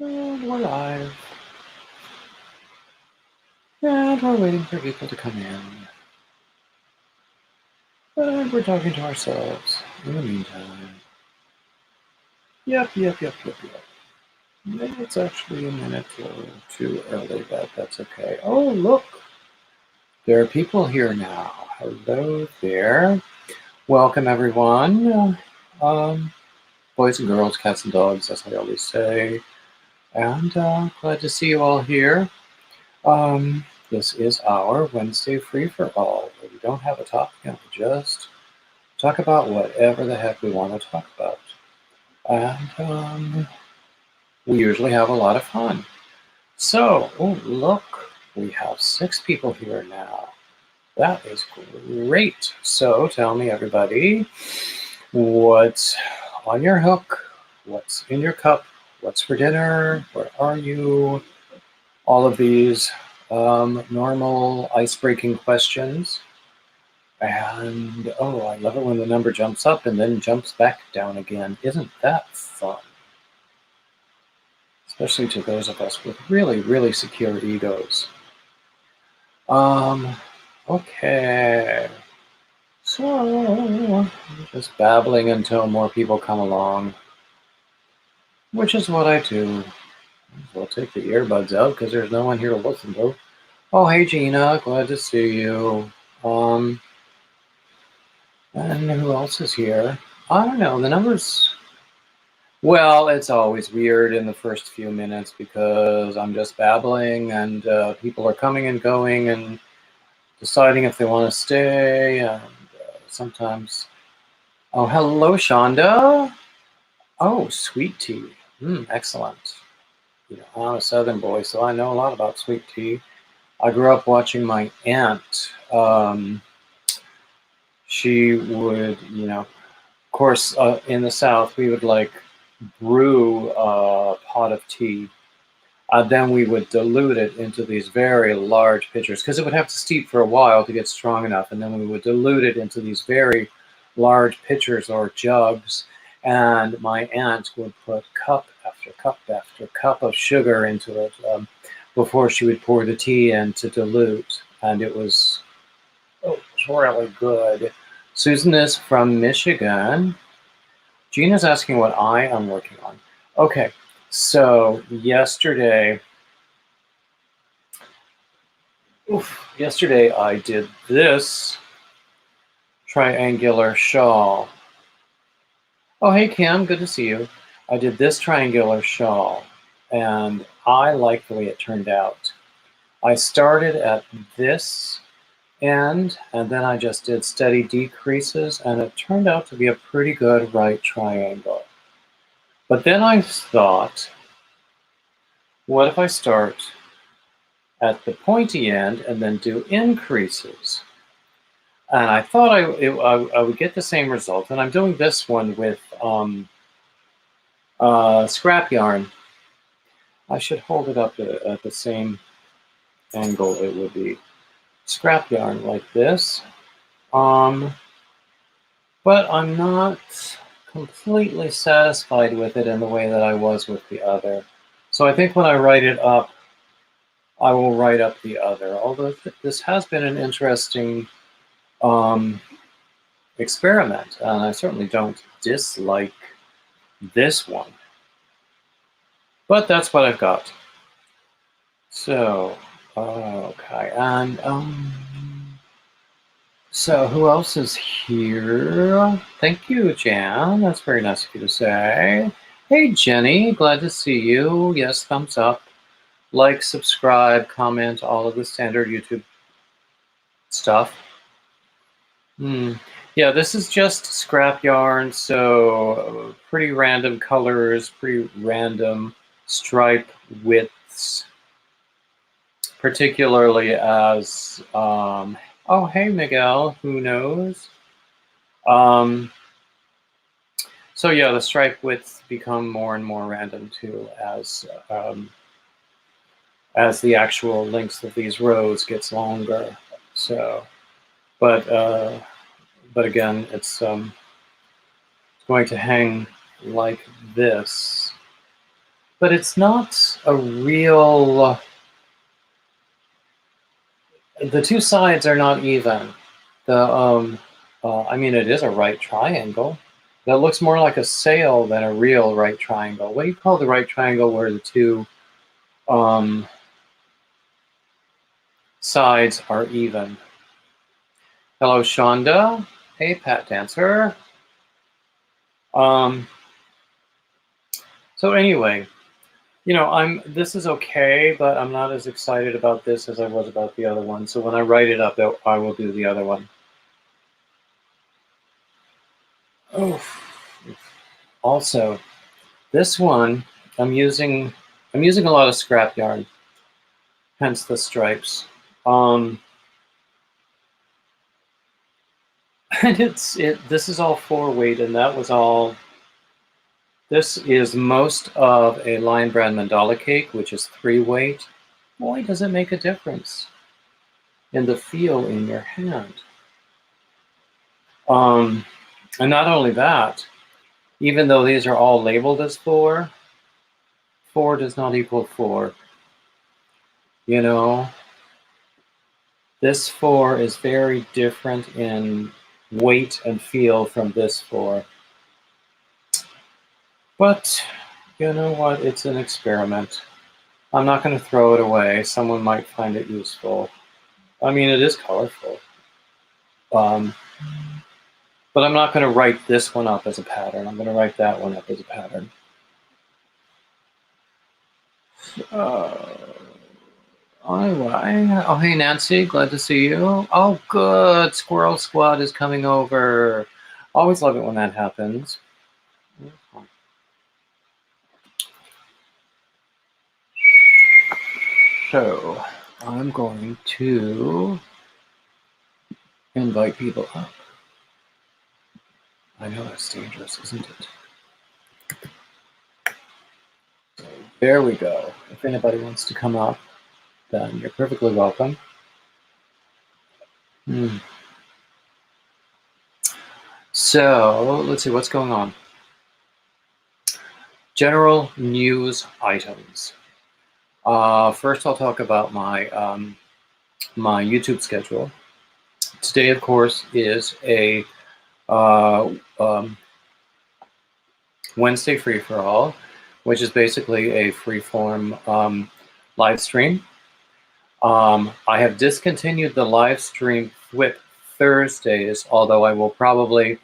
And we're live. And we're waiting for people to come in. And we're talking to ourselves in the meantime. Yep. Maybe it's actually a minute or two early, but that's okay. Oh, look. There are people here now. Hello there. Welcome, everyone. Boys and girls, cats and dogs, as I always say. And glad to see you all here. This is our Wednesday free-for-all, where we don't have a topic and we just talk about whatever the heck we want to talk about. And we usually have a lot of fun. So, oh, look, we have 6 people here now. That is great. So tell me, everybody, what's on your hook? What's in your cup? What's for dinner? Where are you? All of these normal ice-breaking questions. And oh, I love it when the number jumps up and then jumps back down again. Isn't that fun? Especially to those of us with really, really secure egos. Okay. So, just babbling until more people come along, which is what I do. I'll take the earbuds out because there's no one here to listen to. Oh, hey Gina, glad to see you. And who else is here? I don't know, the numbers. Well, it's always weird in the first few minutes because I'm just babbling and people are coming and going and deciding if they want to stay. And sometimes. Oh, hello, Shonda. Oh, sweet tea. Excellent. You know, I'm a Southern boy, so I know a lot about sweet tea. I grew up watching my aunt. She would, of course, in the South, we would like brew a pot of tea. Then we would dilute it into these very large pitchers because it would have to steep for a while to get strong enough. And then we would dilute it into these very large pitchers or jugs. And my aunt would put cup after cup after cup of sugar into it before she would pour the tea in to dilute. And it was really good. Susan is from Michigan. Gina's asking what I am working on. Okay, so yesterday I did this triangular shawl. Oh, hey Kim, good to see you. I did this triangular shawl, and I like the way it turned out. I started at this end, and then I just did steady decreases, and it turned out to be a pretty good right triangle. But then I thought, what if I start at the pointy end and then do increases? And I thought I would get the same result. And I'm doing this one with scrap yarn. I should hold it up at the same angle it would be. Scrap yarn like this. But I'm not completely satisfied with it in the way that I was with the other. So I think when I write it up, I will write up the other. Although this has been an interesting experiment, and I certainly don't dislike this one. But that's what I've got. So, okay, and so who else is here? Thank you, Jan. That's very nice of you to say. Hey, Jenny, glad to see you. Yes, thumbs up. Like, subscribe, comment, all of the standard YouTube stuff. Yeah, this is just scrap yarn, so pretty random colors, pretty random stripe widths, particularly as, oh, hey, Miguel, who knows? So yeah, the stripe widths become more and more random too as the actual length of these rows gets longer. So, but again, it's going to hang like this. but it's not a real, the two sides are not even. I mean, it is a right triangle. That looks more like a sail than a real right triangle. What do you call the right triangle where the two sides are even? Hello, Shonda. Hey, Pat Dancer. So anyway, this is okay, but I'm not as excited about this as I was about the other one. So when I write it up, I will do the other one. Oh, also, this one I'm using a lot of scrap yarn, hence the stripes. And this is all 4-weight, and that was all. This is most of a Lion Brand mandala cake, which is 3-weight. Boy, does it make a difference in the feel in your hand. And not only that, even though these are all labeled as 4, 4 does not equal 4. This 4 is very different in weight and feel from this 4. But you know what? It's an experiment. I'm not going to throw it away. Someone might find it useful. I mean, it is colorful. But I'm not going to write this one up as a pattern. I'm going to write that one up as a pattern. Anyway. Oh, hey, Nancy. Glad to see you. Oh, good. Squirrel Squad is coming over. Always love it when that happens. So, I'm going to invite people up. I know that's dangerous, isn't it? So, there we go. If anybody wants to come up, then you're perfectly welcome. So, let's see what's going on. General news items. First, I'll talk about my my YouTube schedule. Today, of course, is a Wednesday free for all, which is basically a free-form live stream. I have discontinued the live stream with Thursdays, although I will probably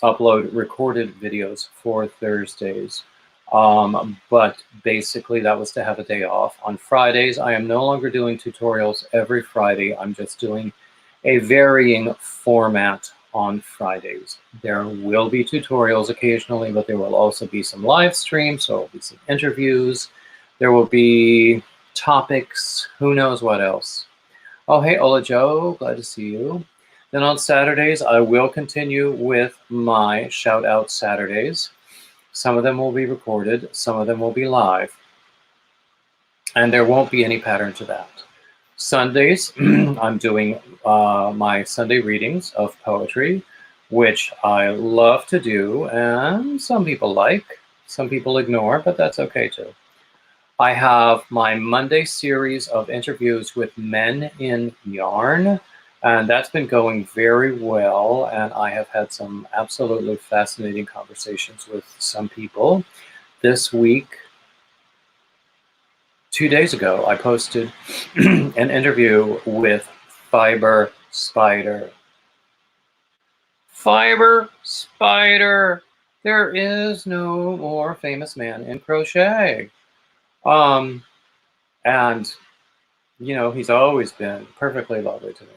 upload recorded videos for Thursdays. But basically that was to have a day off. On Fridays, I am no longer doing tutorials every Friday. I'm just doing a varying format on Fridays. There will be tutorials occasionally, but there will also be some live streams, so there will be some interviews. There will be topics, who knows what else. Oh, hey, Ola Joe, glad to see you. Then on Saturdays, I will continue with my Shout Out Saturdays. Some of them will be recorded, some of them will be live. And there won't be any pattern to that. Sundays, I'm doing my Sunday readings of poetry, which I love to do, and some people like, some people ignore, but that's okay too. I have my Monday series of interviews with men in yarn, and that's been going very well, and I have had some absolutely fascinating conversations with some people. This week, 2 days ago, I posted an interview with Fiber Spider. Fiber Spider! There is no more famous man in crochet. And, he's always been perfectly lovely to me.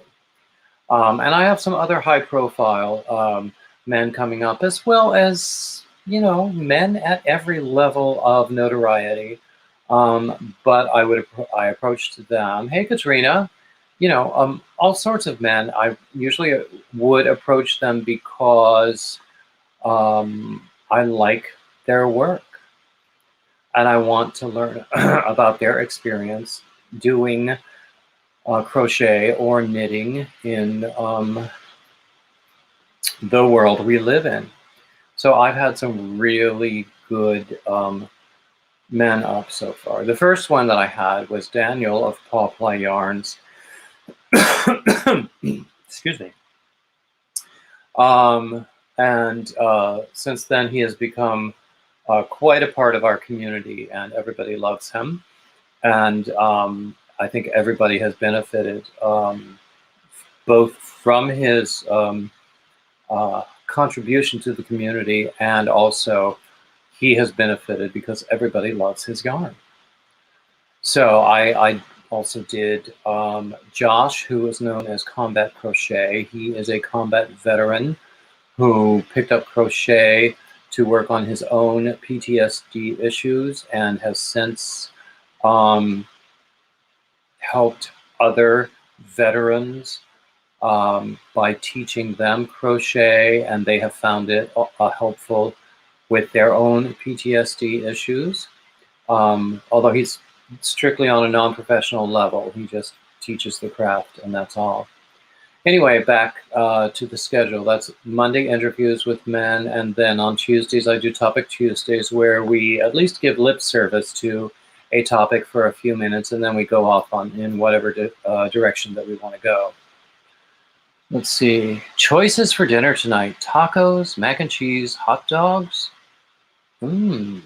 And I have some other high-profile men coming up, as well as, men at every level of notoriety. But I approached them. Hey, Katrina. All sorts of men. I usually would approach them because I like their work. And I want to learn about their experience doing crochet or knitting in the world we live in. So I've had some really good men up so far. The first one that I had was Daniel of Paw Play Yarns. Excuse me. And since then, he has become quite a part of our community, and everybody loves him. And I think everybody has benefited both from his contribution to the community, and also he has benefited because everybody loves his yarn. So I also did Josh, who is known as Combat Crochet. He is a combat veteran who picked up crochet to work on his own PTSD issues, and has since helped other veterans by teaching them crochet, and they have found it helpful with their own PTSD issues. Although he's strictly on a non-professional level, he just teaches the craft, and that's all. Anyway, back to the schedule. That's Monday interviews with men, and then on Tuesdays I do Topic Tuesdays, where we at least give lip service to a topic for a few minutes, and then we go off in whatever direction that we want to go. Let's see. Choices for dinner tonight: tacos, mac and cheese, hot dogs. I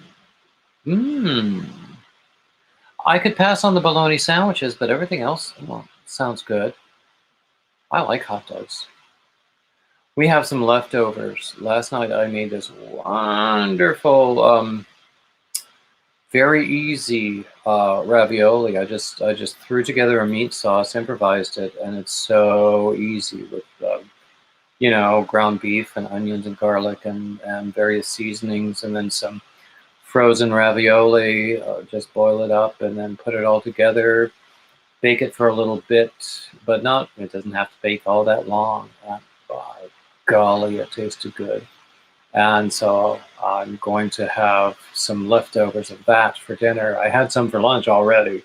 could pass on the bologna sandwiches, but everything else, well, sounds good. I like hot dogs. We have some leftovers. Last night I made this wonderful, very easy ravioli. I just threw together a meat sauce, improvised it, and it's so easy with ground beef and onions and garlic and various seasonings, and then some frozen ravioli. Just boil it up and then put it all together. Bake it for a little bit, but it doesn't have to bake all that long. By golly, it tasted good. And so I'm going to have some leftovers of that for dinner. I had some for lunch already,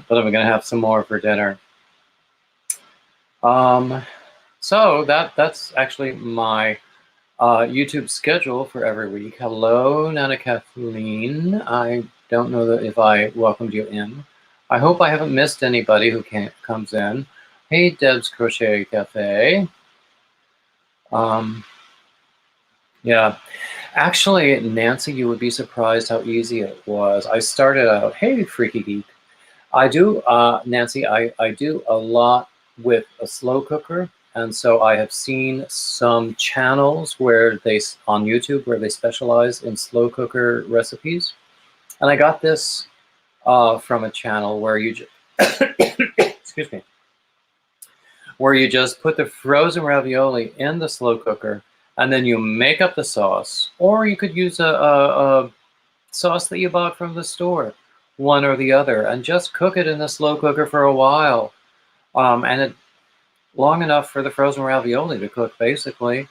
but I'm going to have some more for dinner. So that's actually my YouTube schedule for every week. Hello, Nana Kathleen. I don't know if I welcomed you in. I hope I haven't missed anybody who comes in. Hey, Deb's Crochet Cafe. Yeah, actually, Nancy, you would be surprised how easy it was. I started out, hey, Freaky Geek. I do, Nancy, I do a lot with a slow cooker. And so I have seen some channels on YouTube where they specialize in slow cooker recipes. And I got this from a channel where you excuse me, where you just put the frozen ravioli in the slow cooker, and then you make up the sauce. Or you could use a sauce that you bought from the store, one or the other, and just cook it in the slow cooker for a while, long enough for the frozen ravioli to cook, basically.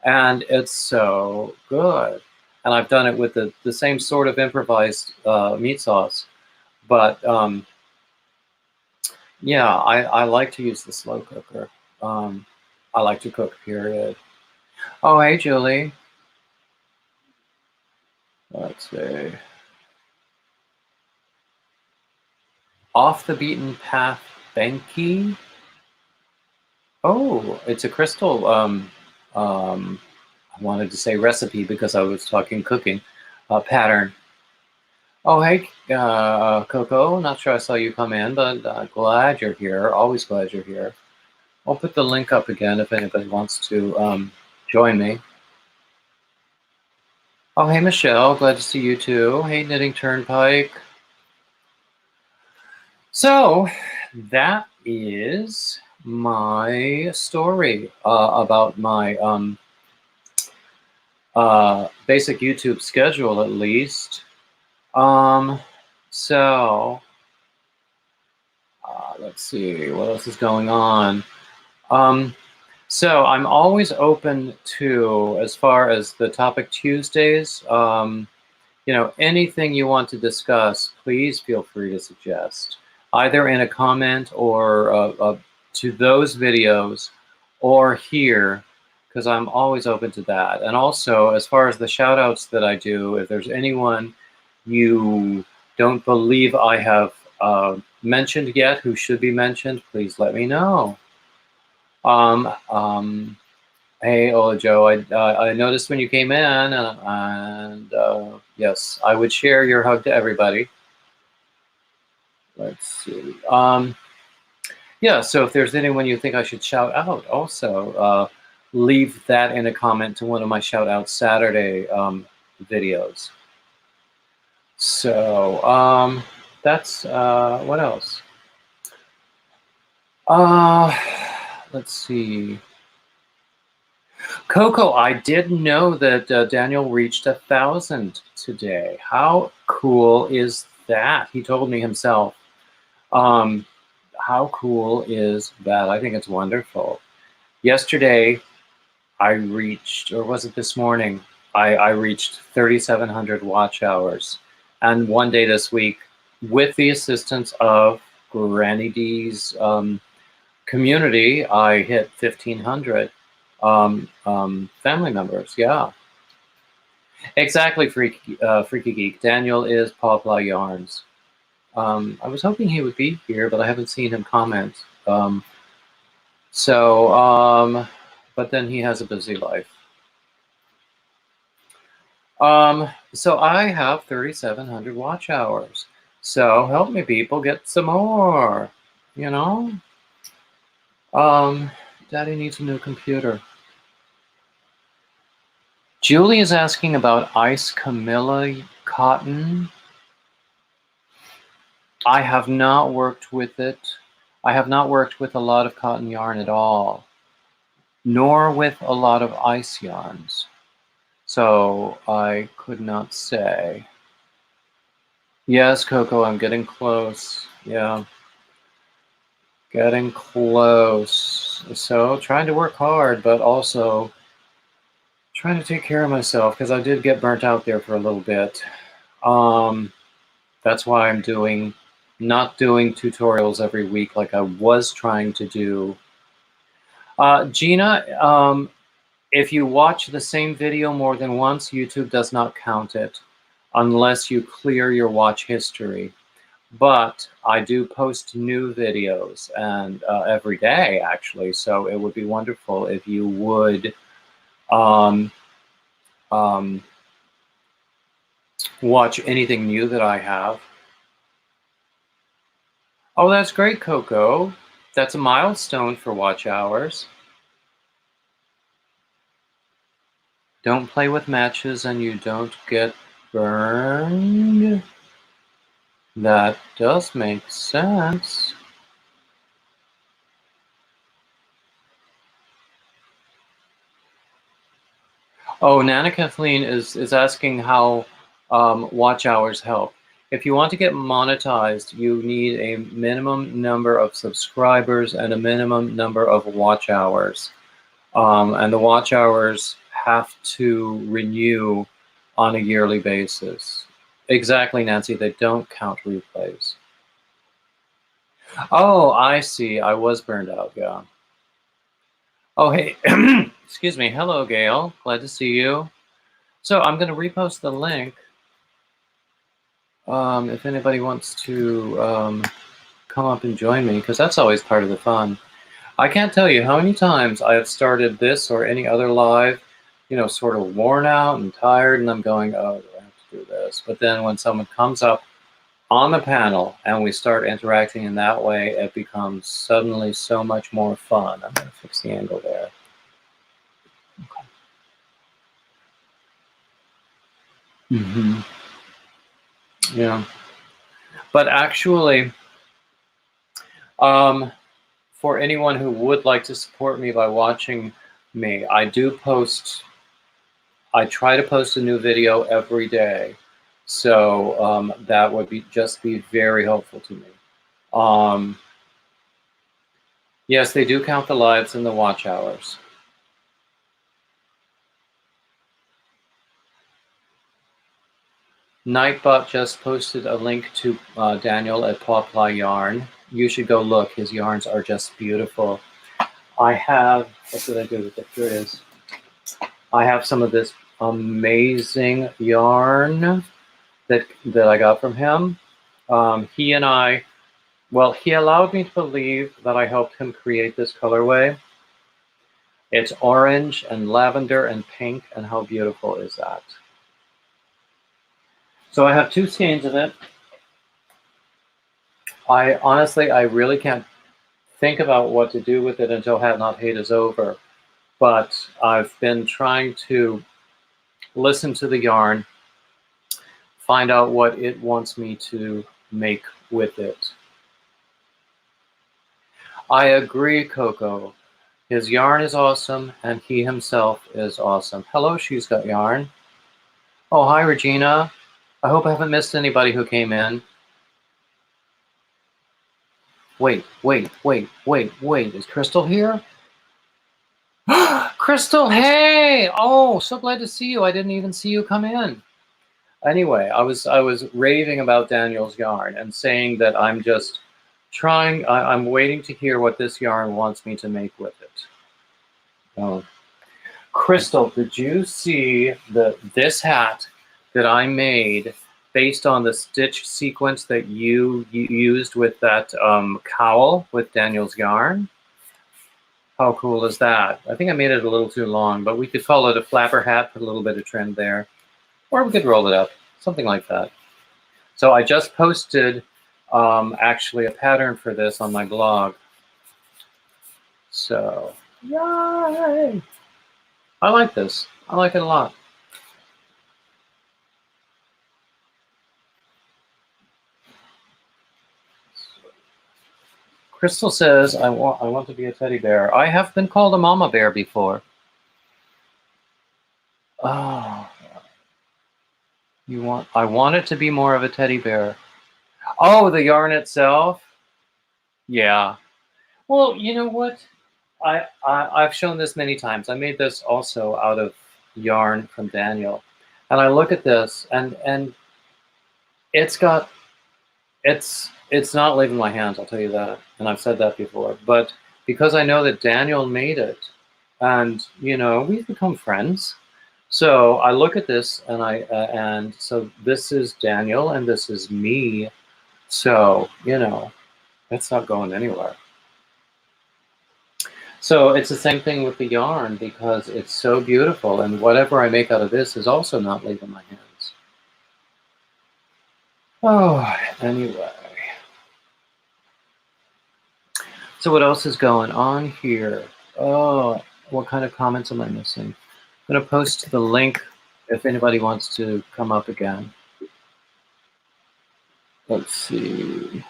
And it's so good. And I've done it with the same sort of improvised meat sauce. But yeah, I like to use the slow cooker. I like to cook, period. Oh, hey, Julie. Let's see. Off the Beaten Path Benki. Oh, it's a crystal. I wanted to say recipe because I was talking cooking. Pattern. Oh, hey, Coco. Not sure I saw you come in, but glad you're here. Always glad you're here. I'll put the link up again if anybody wants to join me. Oh, hey, Michelle. Glad to see you too. Hey, Knitting Turnpike. So that is my story about my basic YouTube schedule, at least. So let's see what else is going on. So I'm always open to, as far as the Topic Tuesdays, anything you want to discuss, please feel free to suggest, either in a comment or to those videos or here, because I'm always open to that. And also, as far as the shout outs that I do, if there's anyone you don't believe I have mentioned yet who should be mentioned, please let me know. Um, um, Hey, Ola Joe, I noticed when you came in, and yes, I would share your hug to everybody. Let's see. Yeah, so if there's anyone you think I should shout out, also leave that in a comment to one of my shout out Saturday videos. So that's what else? Let's see. Coco, I did know that Daniel reached 1,000 today. How cool is that? He told me himself. How cool is that? I think it's wonderful. Yesterday, I reached, or was it this morning? I reached 3,700 watch hours. And one day this week, with the assistance of Granny D's community, I hit 1,500 family members. Yeah, exactly. Freaky Geek. Daniel is Pawpaw Yarns. I was hoping he would be here, but I haven't seen him comment. But then he has a busy life. So I have 3,700 watch hours. So help me, people, get some more. You know. Daddy needs a new computer. Julie is asking about Ice Camilla cotton. I have not worked with it. I have not worked with a lot of cotton yarn at all, nor with a lot of ice yarns. So I could not say. Yes, Coco, I'm getting close. Yeah, getting close. So trying to work hard, but also trying to take care of myself because I did get burnt out there for a little bit. That's why I'm not doing tutorials every week like I was trying to do. Gina, if you watch the same video more than once, YouTube does not count it unless you clear your watch history. But I do post new videos and every day, actually. So it would be wonderful if you would watch anything new that I have. Oh, that's great, Coco. That's a milestone for watch hours. Don't play with matches and you don't get burned. That does make sense. Oh, Nana Kathleen is asking how watch hours help. If you want to get monetized, you need a minimum number of subscribers and a minimum number of watch hours. And the watch hours have to renew on a yearly basis. Exactly, Nancy. They don't count replays. Oh, I see. I was burned out, yeah. Oh, hey. Excuse me. Hello, Gail. Glad to see you. So I'm going to repost the link. If anybody wants to come up and join me, because that's always part of the fun. I can't tell you how many times I have started this or any other live, sort of worn out and tired, and I'm going, oh, do I have to do this? But then when someone comes up on the panel and we start interacting in that way, it becomes suddenly so much more fun. I'm going to fix the angle there. Okay. Mm-hmm. Yeah. But actually, for anyone who would like to support me by watching me, I try to post a new video every day. So that would just be very helpful to me. Yes, they do count the lives and the watch hours. Nightbot just posted a link to Daniel at Pawpaw Yarn. You should go look. His yarns are just beautiful. I have, what did I do with it? Here it is. I have some of this amazing yarn that I got from him. He and I, well, he allowed me to believe that I helped him create this colorway. It's orange and lavender and pink, and how beautiful is that? So I have 2 skeins of it. I honestly, I really can't think about what to do with it until Have Not Hate is over. But I've been trying to listen to the yarn, find out what it wants me to make with it. I agree, Coco. His yarn is awesome, and he himself is awesome. Hello, She's Got Yarn. Oh, hi, Regina. I hope I haven't missed anybody who came in. Wait. Is Crystal here? Crystal, hey! Oh, so glad to see you. I didn't even see you come in. Anyway, I was raving about Daniel's yarn and saying that I'm just trying, I'm waiting to hear what this yarn wants me to make with it. Oh. Crystal, did you see this hat that I made based on the stitch sequence that you used with that cowl with Daniel's yarn? How cool is that? I think I made it a little too long, but we could follow the flapper hat, put a little bit of trim there, or we could roll it up, something like that. So I just posted actually a pattern for this on my blog. So, yay! I like this. I like it a lot. Crystal says, I want to be a teddy bear. I have been called a mama bear before. Oh, I want it to be more of a teddy bear. Oh, the yarn itself? Yeah. Well, you know what? I've shown this many times. I made this also out of yarn from Daniel. And I look at this and it's not leaving my hands, I'll tell you that. And I've said that before. But because I know that Daniel made it, and we've become friends. So I look at this and so this is Daniel and this is me. So, it's not going anywhere. So it's the same thing with the yarn because it's so beautiful, and whatever I make out of this is also not leaving my hands. Oh, anyway. So what else is going on here? Oh, what kind of comments am I missing? I'm going to post the link if anybody wants to come up again. Let's see.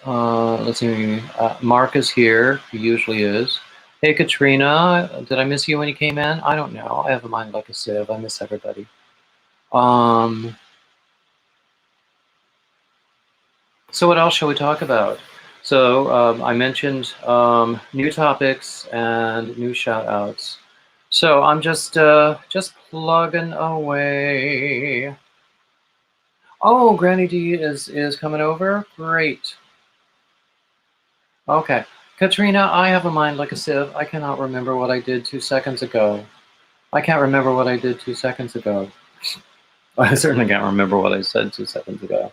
Let's see. Mark is here. He usually is. Hey, Katrina. Did I miss you when you came in? I don't know. I have a mind like a sieve. I miss everybody. So what else shall we talk about? So I mentioned new topics and new shout outs. So I'm just plugging away. Oh, Granny D is coming over? Great. Okay. Katrina, I have a mind like a sieve. I cannot remember what I did 2 seconds ago. I can't remember what I did 2 seconds ago. I certainly can't remember what I said 2 seconds ago.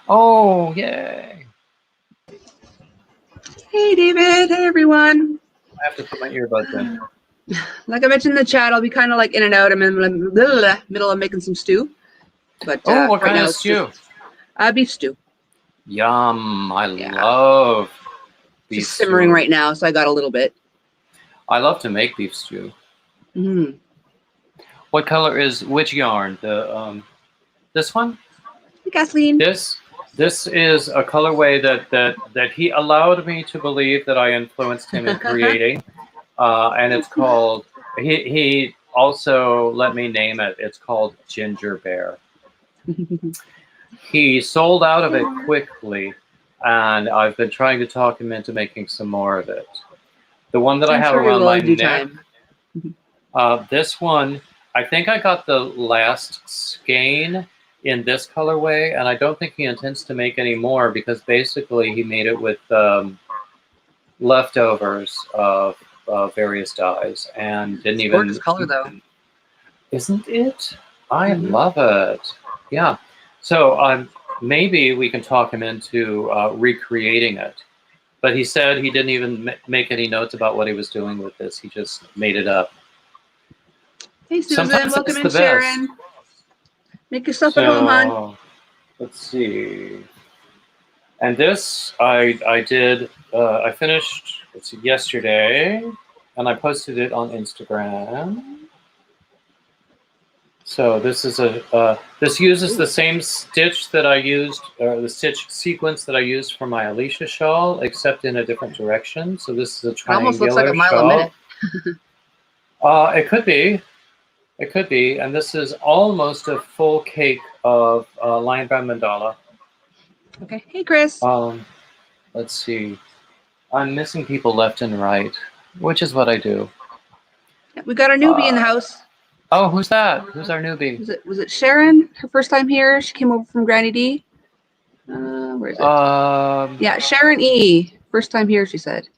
Oh, yay. Hey, David. Hey, everyone. I have to put my earbuds in. Like I mentioned in the chat, I'll be kind of like in and out. I'm in the middle of making some stew. But what kind of stew? Beef stew. Yum. I love beef stew. Simmering right now, so I got a little bit. I love to make beef stew. Mm-hmm. What color is which yarn? The this one? Hey, Kathleen. This is a colorway that he allowed me to believe that I influenced him in creating, and it's called. He also let me name it. It's called Ginger Bear. He sold out of it quickly, and I've been trying to talk him into making some more of it. The one that I have around my neck. This one, I think I got the last skein in this colorway, and I don't think he intends to make any more because basically he made it with leftovers of various dyes and didn't even. Gorgeous color though. Isn't it? I Mhm. love it. Yeah. So maybe we can talk him into recreating it. But he said he didn't even make any notes about what he was doing with this. He just made it up. Hey, Susan. Sometimes Welcome that's in, the best. Sharon. Make yourself at home, hon. So let's see. And this I did. I finished yesterday, and I posted it on Instagram. So this is this uses the same stitch that I used, or the stitch sequence that I used for my Alicia shawl, except in a different direction. So this is a It almost looks like a triangular mile a shawl. minute. It could be. It could be. And this is almost a full cake of line bound mandala. Okay. Hey, Chris. Let's see. I'm missing people left and right, which is what I do. Yeah, we got our newbie in the house. Oh, who's that? Who's our newbie? Was it Sharon? Her first time here. She came over from Granny D. Where is it? Yeah, Sharon E. First time here, she said.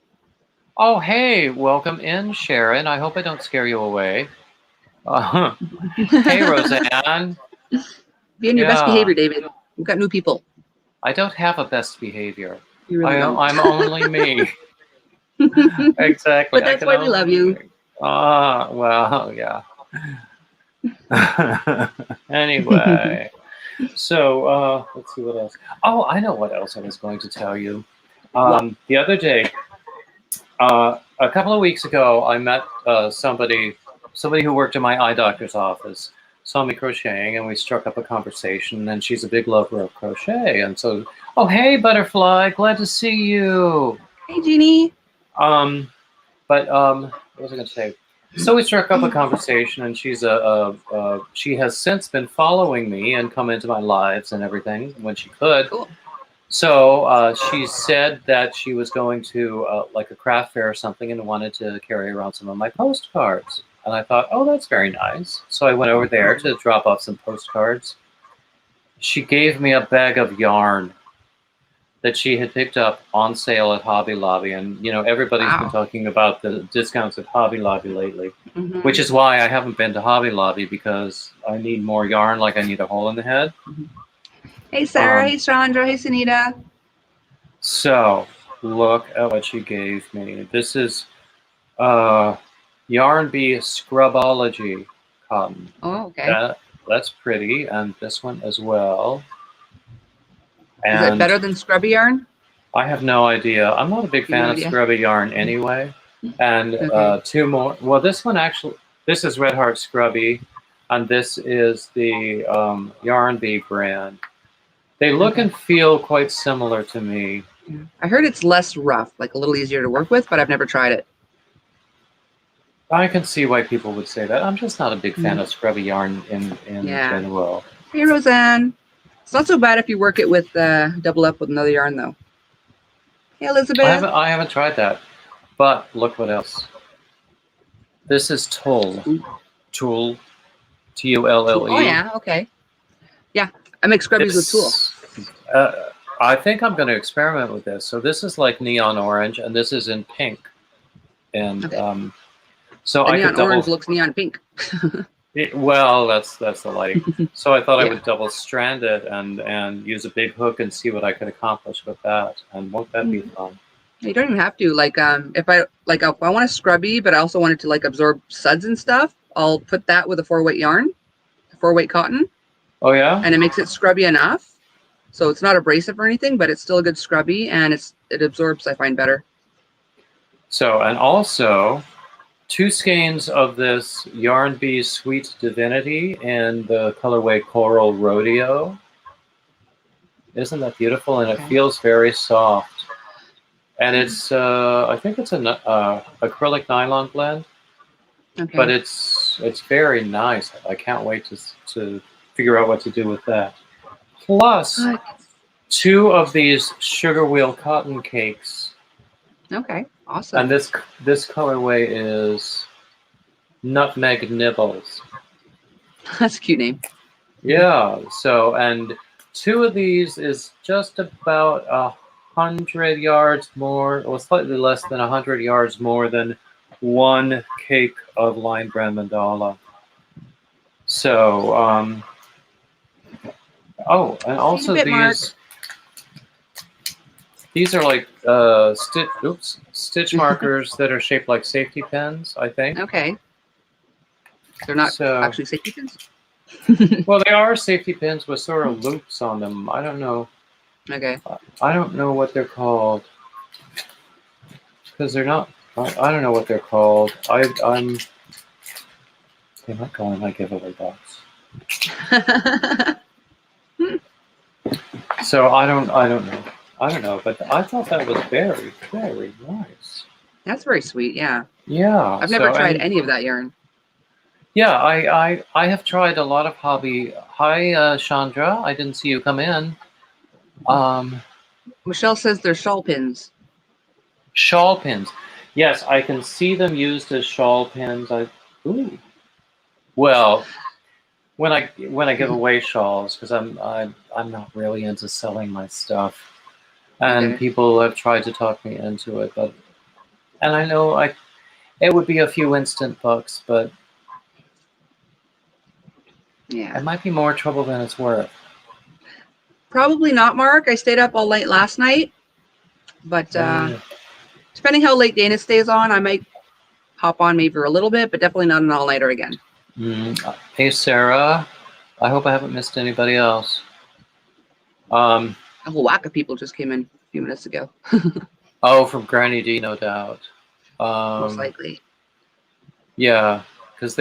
Oh, hey, welcome in, Sharon. I hope I don't scare you away. Hey, Roseanne. Be on your best behavior, David. We've got new people. I don't have a best behavior. You really don't. I'm only me. Exactly. But that's why we love you. Well, yeah. Anyway, so let's see what else. Oh, I know what else I was going to tell you. The other day, a couple of weeks ago, I met somebody who worked in my eye doctor's office, saw me crocheting, and we struck up a conversation. And she's a big lover of crochet, and so, oh hey, Butterfly, glad to see you. Hey, Jeannie. What was I going to say? So we struck up a conversation, and she's she has since been following me and come into my lives and everything when she could. Cool. So she said that she was going to like a craft fair or something and wanted to carry around some of my postcards. And I thought, oh, that's very nice. So I went over there to drop off some postcards. She gave me a bag of yarn that she had picked up on sale at Hobby Lobby. And, you know, everybody's been talking about the discounts at Hobby Lobby lately, which is why I haven't been to Hobby Lobby, because I need more yarn, like I need a hole in the head. Hey, Sarah. Hey, Sandra. Hey, Sunita. So, look at what she gave me. This is Yarn Bee Scrubology cotton. Oh, okay. That's pretty. And this one as well. Is it better than scrubby yarn? I have no idea. I'm not a big fan of scrubby yarn anyway. And two more. Well, this one actually, this is Red Heart Scrubby, and this is the Yarn Bee brand. They look and feel quite similar to me. Yeah. I heard it's less rough, like a little easier to work with, but I've never tried it. I can see why people would say that. I'm just not a big fan of scrubby yarn in general. Hey, Roseanne. It's not so bad if you work it with double up with another yarn, though. Hey, Elizabeth. I haven't tried that, but look what else. This is Tulle. Tulle. Tulle. Oh yeah, okay. Yeah, I make scrubbies with Tulle. I think I'm going to experiment with this. So this is like neon orange, and this is in pink. And so I could double. Orange looks neon pink. Well, that's the lighting. So I thought I would double strand it and use a big hook and see what I could accomplish with that. And won't that be fun? You don't even have to. Like if I want a scrubby, but I also want it to like absorb suds and stuff, I'll put that with a 4-weight yarn, 4-weight cotton. Oh yeah. And it makes it scrubby enough. So it's not abrasive or anything, but it's still a good scrubby, and it absorbs, I find, better. So, and also 2 skeins of this Yarn Bee Sweet Divinity in the colorway Coral Rodeo. Isn't that beautiful? And it feels very soft. And it's, I think it's an acrylic nylon blend. Okay. But it's very nice. I can't wait to figure out what to do with that. Plus 2 of these sugar wheel cotton cakes. Okay, awesome. And this colorway is Nutmeg Nibbles. That's a cute name. Yeah. So, and 2 of these is just about 100 yards more, or slightly less than 100 yards more than 1 cake of line brand mandala. So, oh, and See you in a also bit, Mark. these are like stitch markers that are shaped like safety pins, I think. Okay. They're not So, actually safety pins? well, they are safety pins with sort of loops on them. I don't know. Okay. I don't know what they're called because they're not. I don't know what they're called. They might go in my giveaway box. So I don't know. I don't know, but I thought that was very, very nice. That's very sweet. Yeah. Yeah. I've never So tried and any of that yarn. yeah, I have tried a lot of hobby. Hi, Chandra. I didn't see you come in. Michelle says they're shawl pins. Shawl pins. Yes, I can see them used as shawl pins. Ooh. Well, when I give away shawls, because I'm not really into selling my stuff, and Okay. people have tried to talk me into it, and I know it would be a few instant bucks, but Yeah. it might be more trouble than it's worth. Probably not, Mark. I stayed up all night last night, but depending how late Dana stays on, I might hop on maybe for a little bit, but definitely not an all-nighter again. Hey, Sarah. I hope I haven't missed anybody else. A whole whack of people just came in a few minutes ago. Oh, from Granny D, no doubt. Most likely. Yeah, because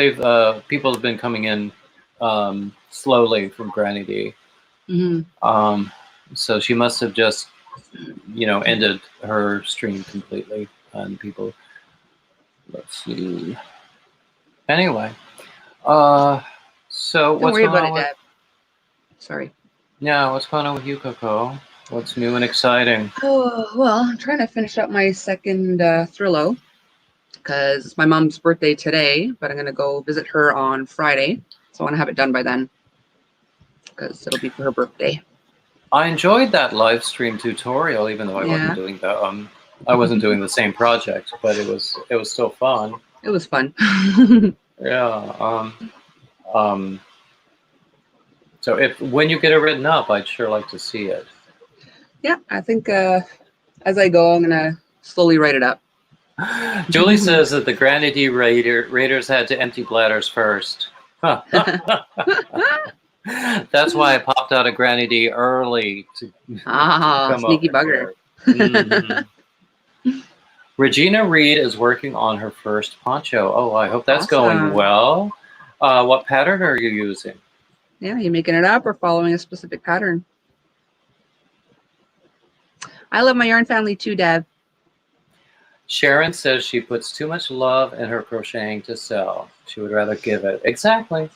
people have been coming in slowly from Granny D. Mm-hmm. So she must have just, ended her stream completely, and people. Let's see. Anyway, so Don't what's worry going about on it, with? Dad. Sorry. Yeah, what's going on with you, Coco? What's new and exciting? Oh, well, I'm trying to finish up my second Thrillo because it's my mom's birthday today, but I'm going to go visit her on Friday. So I want to have it done by then because it'll be for her birthday. I enjoyed that live stream tutorial, even though I wasn't doing I wasn't doing the same project, but it was still fun. It was fun. Yeah. So when you get it written up, I'd sure like to see it. Yeah, I think as I go, I'm gonna slowly write it up. Julie says that the Granny D raiders had to empty bladders first. That's why I popped out of Granny D early to come sneaky over bugger. here. Regina Reed is working on her first poncho. Oh, I hope that's going well. What pattern are you using? Yeah, you making it up or following a specific pattern? I love my yarn family too, Deb. Sharon says she puts too much love in her crocheting to sell. She would rather give it. Exactly.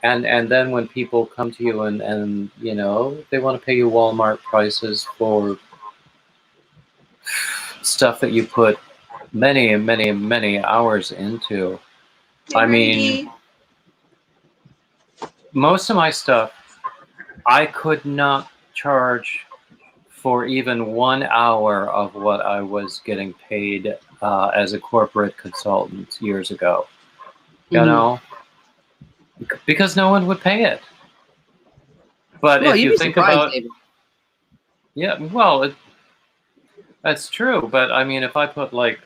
And then when people come to you and they want to pay you Walmart prices for stuff that you put many and many and many hours into. I mean, most of my stuff I could not charge for even 1 hour of what I was getting paid as a corporate consultant years ago. You know, because no one would pay it. But if you think about, yeah, well, that's true. But I mean, if I put like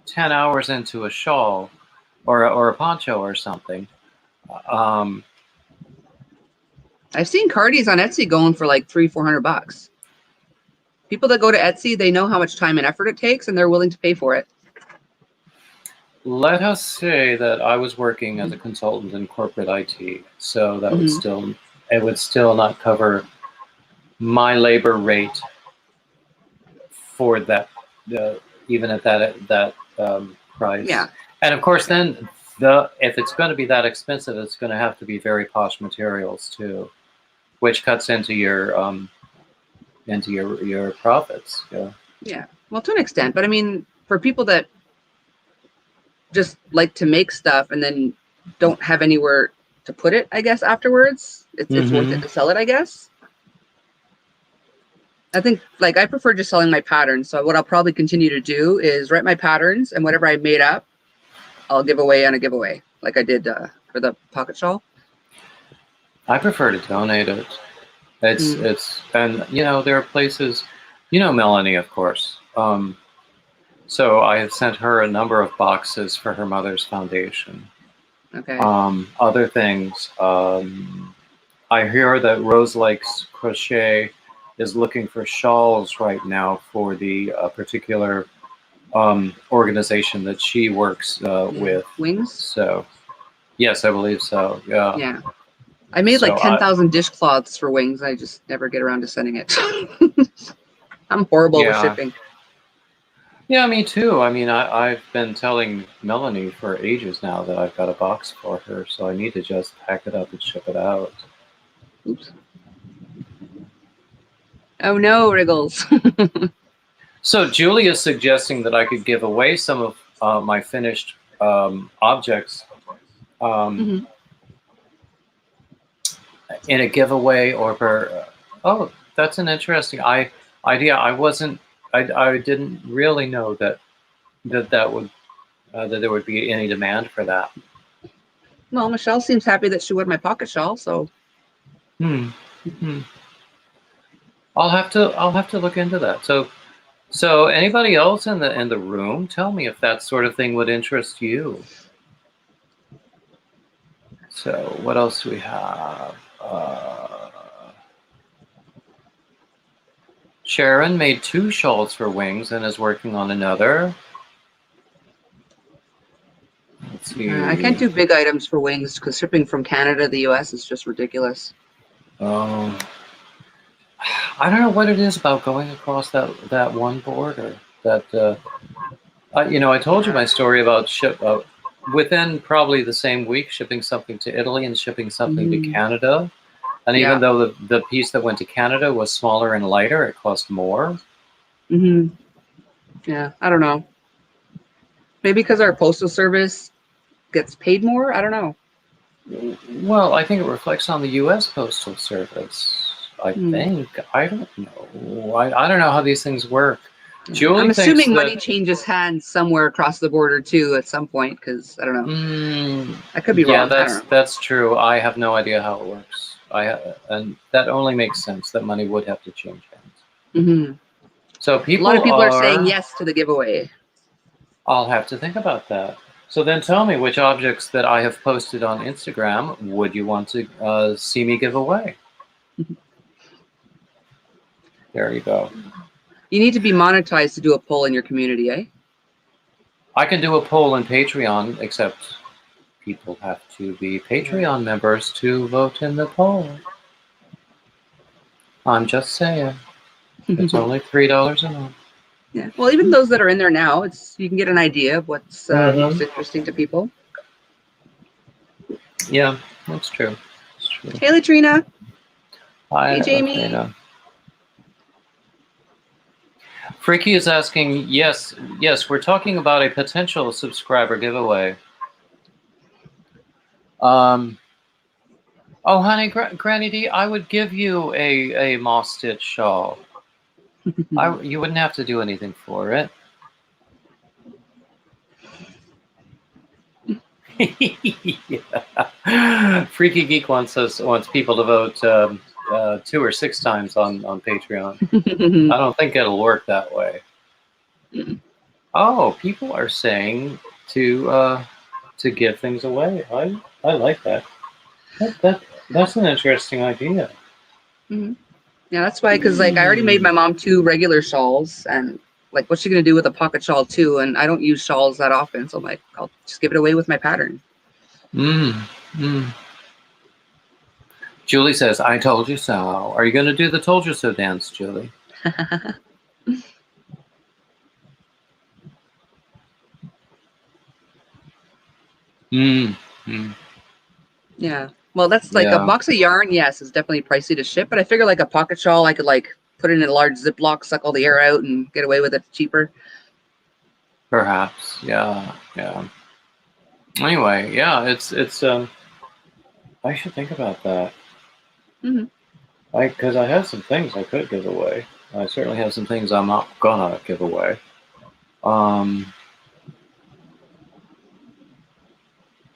10 hours into a shawl or a poncho or something, I've seen cardies on Etsy going for like $300-400. People that go to Etsy, they know how much time and effort it takes, and they're willing to pay for it. Let us say that I was working as a consultant in corporate IT, so that would still not cover my labor rate for that, even at that price. Yeah. And of course, then if it's going to be that expensive, it's going to have to be very posh materials too, which cuts into your profits. Yeah. Well, to an extent, but I mean, for people that just like to make stuff and then don't have anywhere to put it, I guess afterwards, it's worth it to sell it, I guess. I think like I prefer just selling my patterns. So what I'll probably continue to do is write my patterns, and whatever I made up, I'll give away on a giveaway, like I did for the pocket shawl? I prefer to donate it. And there are places, Melanie, of course. So I have sent her a number of boxes for her mother's foundation. Okay. Other things. I hear that Rose Lakes Crochet is looking for shawls right now for the particular organization that she works with. Wings? So, yes, I believe so. Yeah. Yeah. I made like 10,000 dishcloths for Wings. I just never get around to sending it. I'm horrible with shipping. Yeah, me too. I mean, I've been telling Melanie for ages now that I've got a box for her, so I need to just pack it up and ship it out. Oops. Oh no, Wriggles. So Julie is suggesting that I could give away some of my finished objects in a giveaway or per. Oh, that's an interesting idea. I didn't really know that there would be any demand for that. Well, Michelle seems happy that she won my pocket shawl, so. I'll have to look into that. So anybody else in the room, tell me if that sort of thing would interest you. So what else do we have? Sharon made 2 shawls for Wings and is working on another. Let's see. I can't do big items for Wings because shipping from Canada to the US is just ridiculous. Oh. I don't know what it is about going across that one border. That I told you my story about within probably the same week shipping something to Italy and shipping something to Canada, and even though the piece that went to Canada was smaller and lighter, it cost more. Yeah, I don't know. Maybe because our postal service gets paid more. I don't know. Well, I think it reflects on the U.S. Postal Service. I think. I don't know. I don't know how these things work. Julie I'm assuming money changes hands somewhere across the border too at some point, because I don't know. I could be wrong. Yeah, that's true. I have no idea how it works. And that only makes sense that money would have to change hands. So a lot of people are saying yes to the giveaway. I'll have to think about that. So then tell me which objects that I have posted on Instagram would you want to see me give away? There you go. You need to be monetized to do a poll in your community, eh? I can do a poll in Patreon, except people have to be Patreon members to vote in the poll. I'm just saying. It's only $3 a month. Yeah. Well, even those that are in there now, you can get an idea of what's most interesting to people. Yeah, that's true. Hey, Latrina. Hi, hey, Jamie. Latrina. Freaky is asking, yes, we're talking about a potential subscriber giveaway. Oh, honey, Granny D, I would give you a moss stitch shawl. You wouldn't have to do anything for it. Yeah. Freaky Geek wants people to vote 2 or 6 times on Patreon. I don't think it'll work that way. Oh, people are saying to give things away. I like that. That's an interesting idea. Yeah, that's why, because I already made my mom 2 regular shawls, and what's she gonna do with a pocket shawl too? And I don't use shawls that often, so I'm like, I'll just give it away with my pattern. Julie says, "I told you so." Are you going to do the "told you so" dance, Julie? Yeah. Well, that's a box of yarn. Yes, it's definitely pricey to ship, but I figure a pocket shawl, I could put it in a large Ziploc, suck all the air out, and get away with it cheaper. Perhaps. Yeah. Anyway, yeah, it's I should think about that. Because I have some things I could give away. I certainly have some things I'm not gonna give away.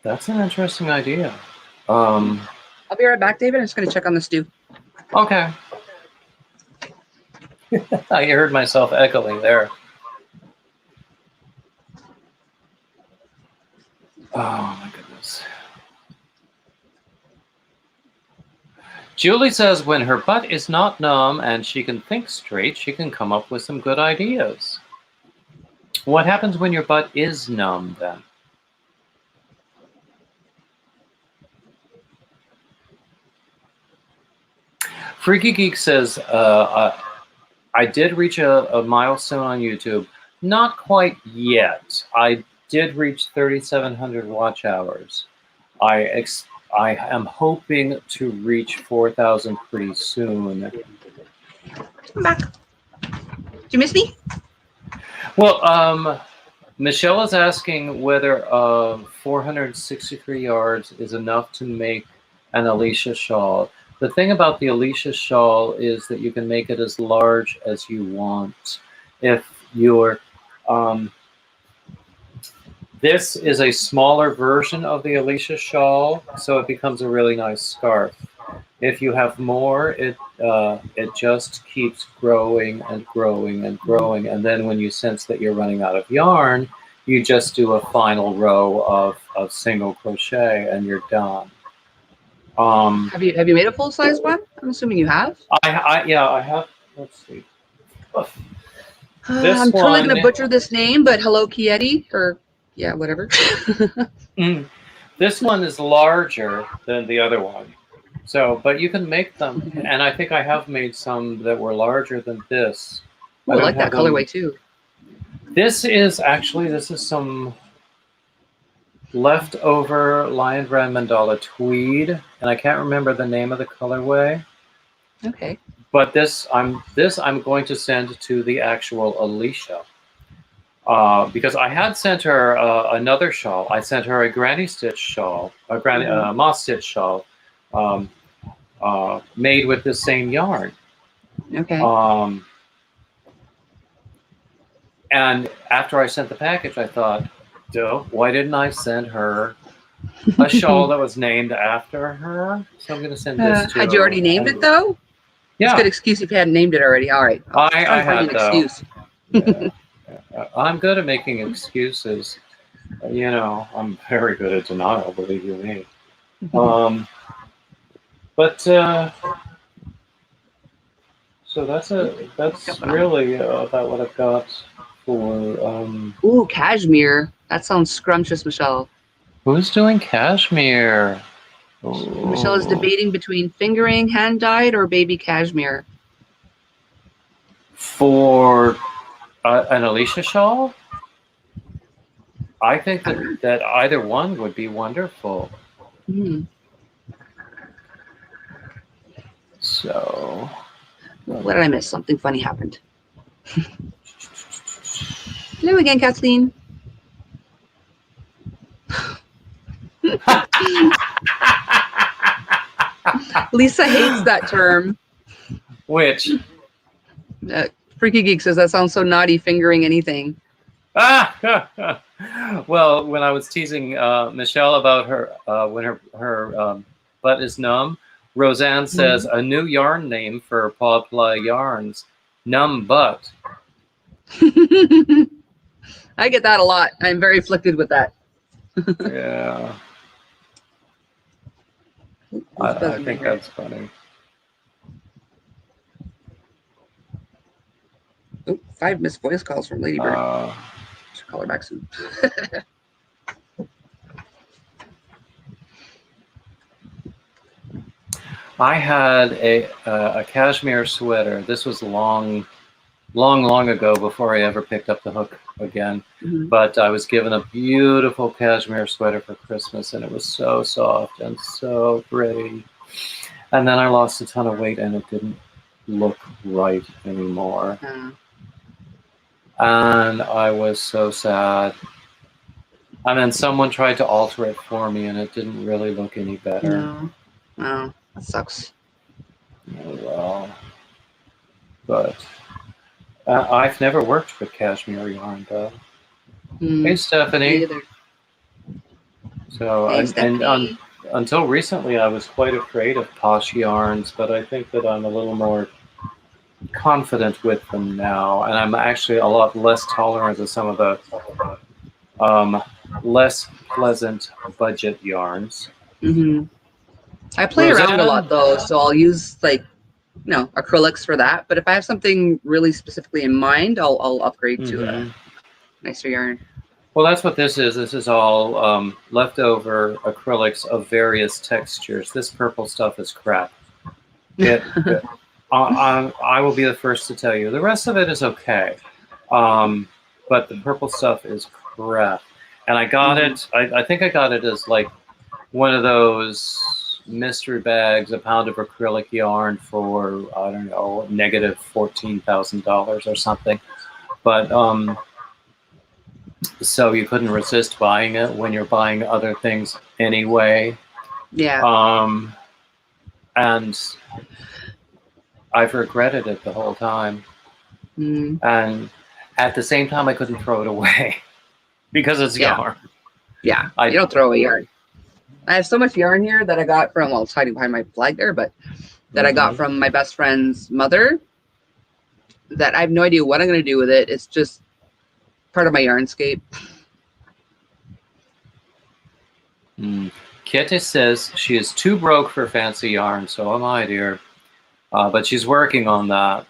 That's an interesting idea. I'll be right back, David. I'm just going to check on the stew. Okay. I heard myself echoing there. Oh my goodness. Julie says when her butt is not numb and she can think straight, she can come up with some good ideas. What happens when your butt is numb then? Freaky Geek says, I did reach a milestone on YouTube. Not quite yet. I did reach 3,700 watch hours. I am hoping to reach 4,000 pretty soon. I'm back. Do you miss me? Well, Michelle is asking whether 463 yards is enough to make an Alicia shawl. The thing about the Alicia shawl is that you can make it as large as you want. If you're, this is a smaller version of the Alicia shawl, so it becomes a really nice scarf. If you have more, it just keeps growing and growing and growing, and then when you sense that you're running out of yarn, you just do a final row of single crochet, and you're done. Have you made a full size one? I'm assuming you have. Yeah, I have. Let's see. I'm totally going to butcher this name, but hello, Kieti, or yeah, whatever. This one is larger than the other one. So, but you can make them, and I think I have made some that were larger than this. Ooh, I like that colorway too. This is some leftover Lion Brand Mandala tweed, and I can't remember the name of the colorway. Okay. But I'm going to send to the actual Alicia. Because I had sent her another shawl. I sent her a granny stitch shawl, a granny moss stitch shawl, made with the same yarn. Okay. And after I sent the package, I thought, why didn't I send her a shawl that was named after her? So I'm going to send this to Had you already named it though? Yeah. It's a good excuse if you hadn't named it already. All right. I had an excuse. Yeah. I'm good at making excuses. You know, I'm very good at denial, believe you me. But so that's really about what I've got for. Ooh, cashmere. That sounds scrumptious, Michelle. Who's doing cashmere? Ooh. Michelle is debating between fingering, hand dyed, or baby cashmere. For an Alicia shawl? I think that either one would be wonderful. So. What did I miss? Something funny happened. Hello again, Kathleen. Lisa hates that term. Which? Freaky Geek says that sounds so naughty, fingering anything. Well, when I was teasing Michelle about her when her butt is numb, Roseanne says a new yarn name for Paw Ply yarns: numb butt. I get that a lot. I'm very afflicted with that. Yeah. I think that's funny. Oh, 5 missed voice calls from Ladybird. Should call her back soon. I had a cashmere sweater. This was long ago, before I ever picked up the hook again. But I was given a beautiful cashmere sweater for Christmas, and it was so soft and so pretty. And then I lost a ton of weight, and it didn't look right anymore. And I was so sad. And then someone tried to alter it for me, and it didn't really look any better. No. Wow, that sucks. Oh, well. But I've never worked with cashmere yarn, though. Hey, Stephanie. So, Hey, Stephanie. until recently, I was quite afraid of posh yarns, but I think that I'm a little more confident with them now, and I'm actually a lot less tolerant of some of the um, less pleasant budget yarns. Hmm. I play around a lot Rosanna? though, so I'll use like acrylics for that. But if I have something really specifically in mind, I'll upgrade to a Hmm. nicer yarn. Well, that's what this is. This is all leftover acrylics of various textures. This purple stuff is crap. It I will be the first to tell you. The rest of it is okay. But the purple stuff is crap. And I got Hmm. it, I think I got it as like one of those mystery bags, a pound of acrylic yarn for, I don't know, negative $14,000 or something. But so you couldn't resist buying it when you're buying other things anyway. Yeah. Um, and I've regretted it the whole time. Mm. And at the same time, I couldn't throw it away because it's Yeah. yarn. Yeah. You I don't throw away yarn. I have so much yarn here that I got from, well, it's hiding behind my flag there, but that I got Mhm. from my best friend's mother that I have no idea what I'm going to do with it. It's just part of my yarnscape. Kitty says she is too broke for fancy yarn, so am I, dear. But she's working on that.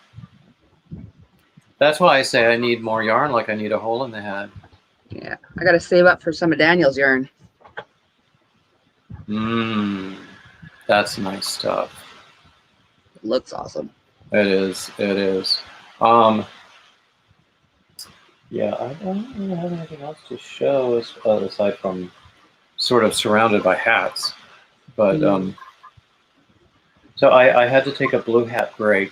That's why I say I need more yarn, like I need a hole in the head. Yeah. I got to save up for some of Daniel's yarn. That's nice stuff. It looks awesome. It is. It is. Yeah, I don't really have anything else to show aside from sort of surrounded by hats. But so I had to take a blue hat break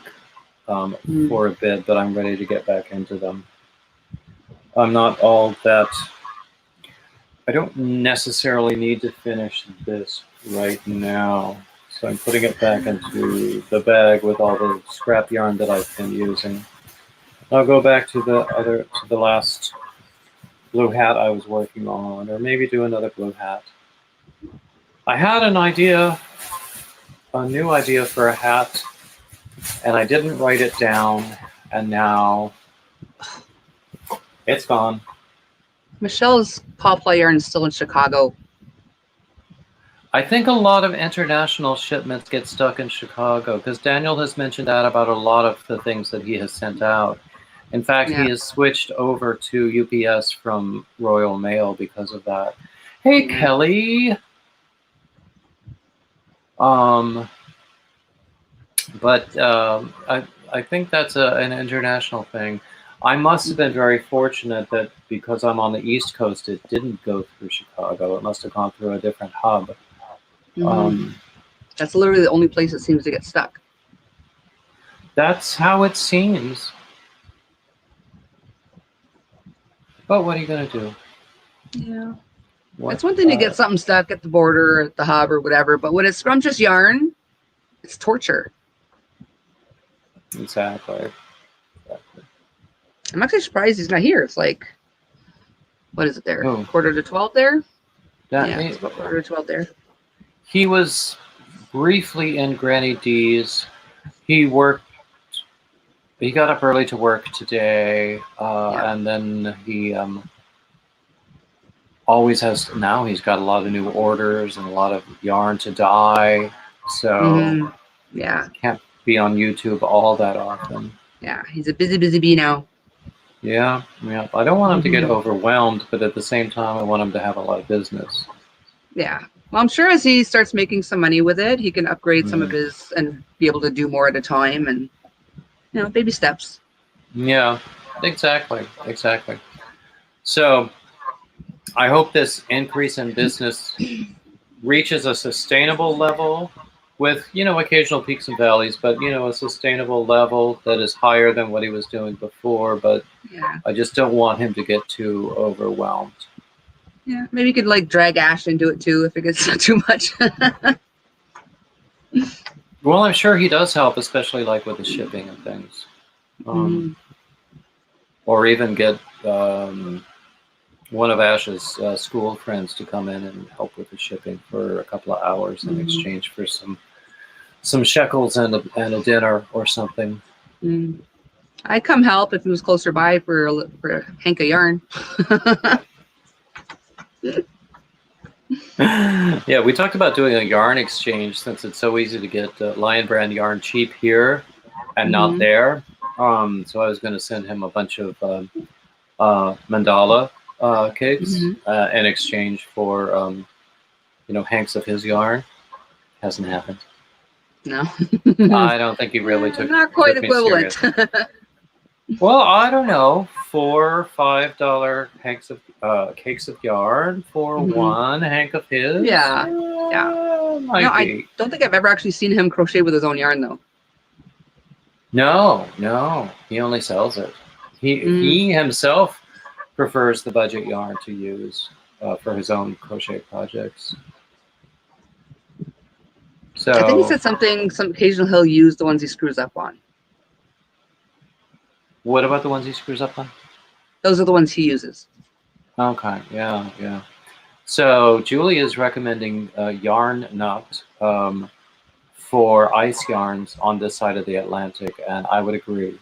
for a bit, but I'm ready to get back into them. I'm not all that. I don't necessarily need to finish this right now, so I'm putting it back into the bag with all the scrap yarn that I've been using. I'll go back to the last blue hat I was working on, or maybe do another blue hat. I had an idea, a new idea for a hat, and I didn't write it down, and now it's gone. Michelle's poplar yarn is still in Chicago. I think a lot of international shipments get stuck in Chicago because Daniel has mentioned that about a lot of the things that he has sent out. In fact, Yeah. he has switched over to UPS from Royal Mail because of that. Hey, Yeah. Kelly. But I think that's an international thing. I must have been very fortunate that because I'm on the East Coast, it didn't go through Chicago. It must have gone through a different hub. That's literally the only place it seems to get stuck. That's how it seems. But what are you going to do? Yeah. What, It's one thing to get something stuck at the border, at the hub, or whatever, but when it's scrumptious yarn, it's torture. Exactly. I'm actually surprised he's not here. It's like, what is it there? Oh. 11:45 there? Yeah, It's about 11:45 there. He was briefly in Granny D's. He got up early to work today, and then he always has, now he's got a lot of new orders and a lot of yarn to dye, so Yeah. can't be on YouTube all that often. Yeah, he's a busy bee now. Yeah. I don't want him to get overwhelmed, but at the same time, I want him to have a lot of business. Yeah. Well, I'm sure as he starts making some money with it, he can upgrade some of his and be able to do more at a time, and baby steps. Yeah, exactly. So I hope this increase in business reaches a sustainable level with, occasional peaks and valleys, but, a sustainable level that is higher than what he was doing before. But I just don't want him to get too overwhelmed. Yeah, maybe you could like drag Ash into it too if it gets too much. Well, I'm sure he does help, especially like with the shipping and things. Or even get, one of Ash's school friends to come in and help with the shipping for a couple of hours in exchange for some shekels and a dinner or something. Mm. I'd come help if it was closer by for a hank of yarn. Yeah, we talked about doing a yarn exchange since it's so easy to get Lion Brand yarn cheap here and not there. So I was going to send him a bunch of mandala cakes in exchange for hanks of his yarn. Hasn't happened. No. I don't think he really took Not quite me equivalent. serious. Well, I don't know, $4 or $5 hanks of cakes of yarn for one hank of his. Yeah. I don't think I've ever actually seen him crochet with his own yarn though. No, he only sells it. He himself prefers the budget yarn to use for his own crochet projects. So I think he said some occasional he'll use the ones he screws up on. What about the ones he screws up on? Those are the ones he uses. Okay, yeah. So Julie is recommending Yarn Nut for ice yarns on this side of the Atlantic, and I would agree.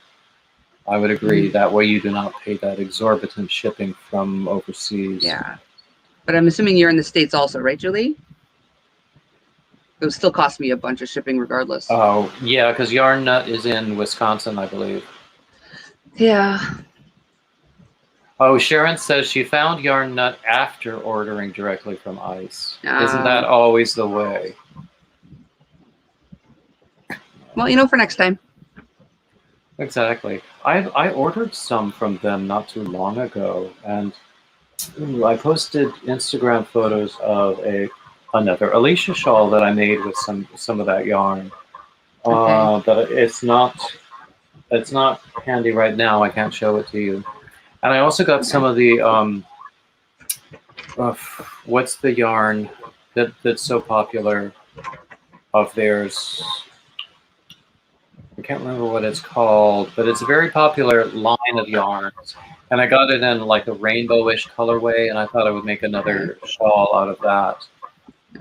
That way you do not pay that exorbitant shipping from overseas. Yeah. But I'm assuming you're in the States also, right, Julie? It would still cost me a bunch of shipping regardless. Oh, yeah, because Yarn Nut is in Wisconsin, I believe. Yeah. Oh, Sharon says she found Yarn Nut after ordering directly from ICE. Isn't that always the way? Well, for next time. Exactly. I ordered some from them not too long ago, and I posted Instagram photos of another Alicia shawl that I made with some of that yarn. Okay. But it's not handy right now. I can't show it to you. And I also got some of the what's the yarn that's so popular of theirs? I can't remember what it's called, but it's a very popular line of yarns. And I got it in like a rainbowish colorway, and I thought I would make another shawl out of that.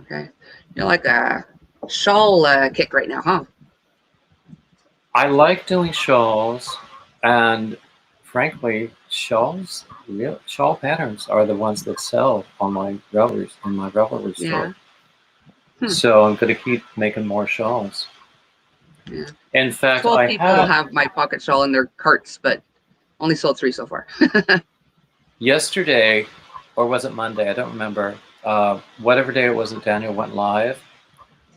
Okay. You're like a shawl kick right now, huh? I like doing shawls, and frankly, shawl patterns are the ones that sell on my Ravelry store. So I'm going to keep making more shawls. Yeah. In fact, 12 people have my pocket shawl in their carts, but only sold 3 so far. Yesterday, or was it Monday? I don't remember. Whatever day it was that Daniel went live.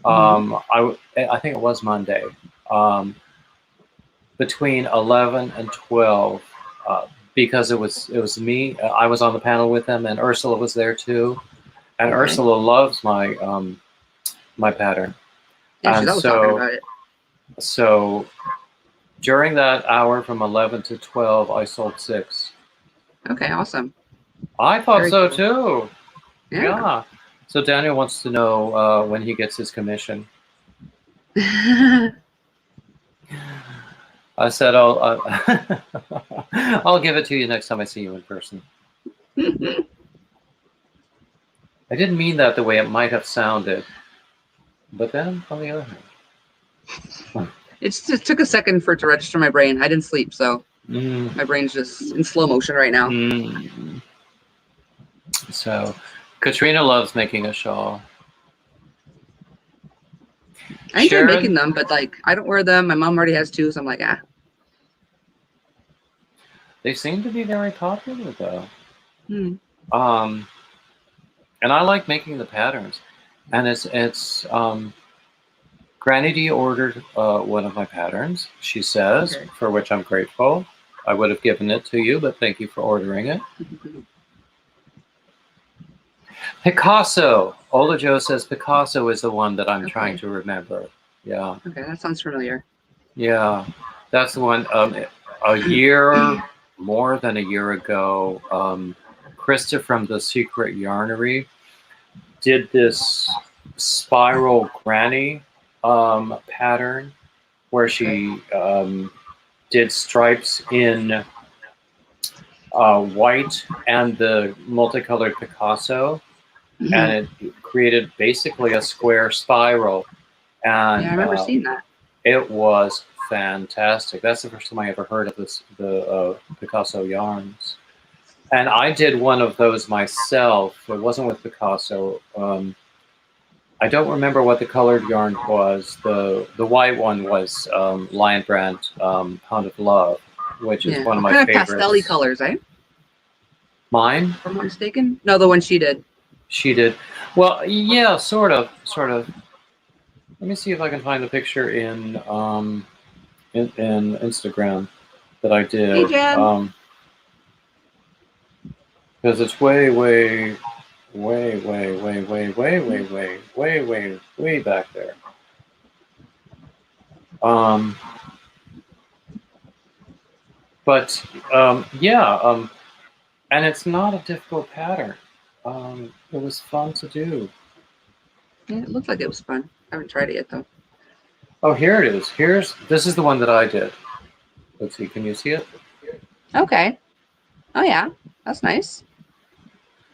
I think it was Monday. Between 11 and 12, because it was me. I was on the panel with him, and Ursula was there too. And Ursula loves my my pattern. Yeah, she's always talking about it. So during that hour from 11 to 12, I sold 6. Okay, awesome. I thought Very so cool. too. Yeah. So Daniel wants to know when he gets his commission. I said, I'll give it to you next time I see you in person. I didn't mean that the way it might have sounded. But then, on the other hand. It just took a second for it to register my brain. I didn't sleep, so my brain's just in slow motion right now. So, Katrina loves making a shawl. I enjoy making them, but I don't wear them. My mom already has 2, so I'm like, ah. They seem to be very popular, though. Hmm. And I like making the patterns. And it's Granny D ordered one of my patterns, she says, for which I'm grateful. I would have given it to you, but thank you for ordering it. Picasso. Ola Joe says Picasso is the one that I'm trying to remember. Yeah. Okay, that sounds familiar. Yeah, that's the one. More than a year ago, Krista from The Secret Yarnery did this spiral granny pattern where she did stripes in white and the multicolored Picasso, Mhm. and it created basically a square spiral. Yeah, I And remember seeing that. it was fantastic. That's the first time I ever heard of the Picasso yarns. And I did one of those myself. It wasn't with Picasso. I don't remember what the colored yarn was. The white one was Lion Brand Pound of Love, which is Yeah, one of all my kind of pastel-y favorites. colors, eh? Mine? If I'm not mistaken. No, the one she did. She did. Well, yeah, sort of, sort of. Let me see if I can find the picture in Instagram that I Hey, did, Jen. because it's way, way, way, way, way, way, way, way, way, way, way, way back there. Um, but yeah, and it's not a difficult pattern. It was fun to do. Yeah, it looked like it was fun. I haven't tried it yet though. Oh, here it is. This is the one that I did. Let's see. Can you see it? Okay. Oh yeah, that's nice.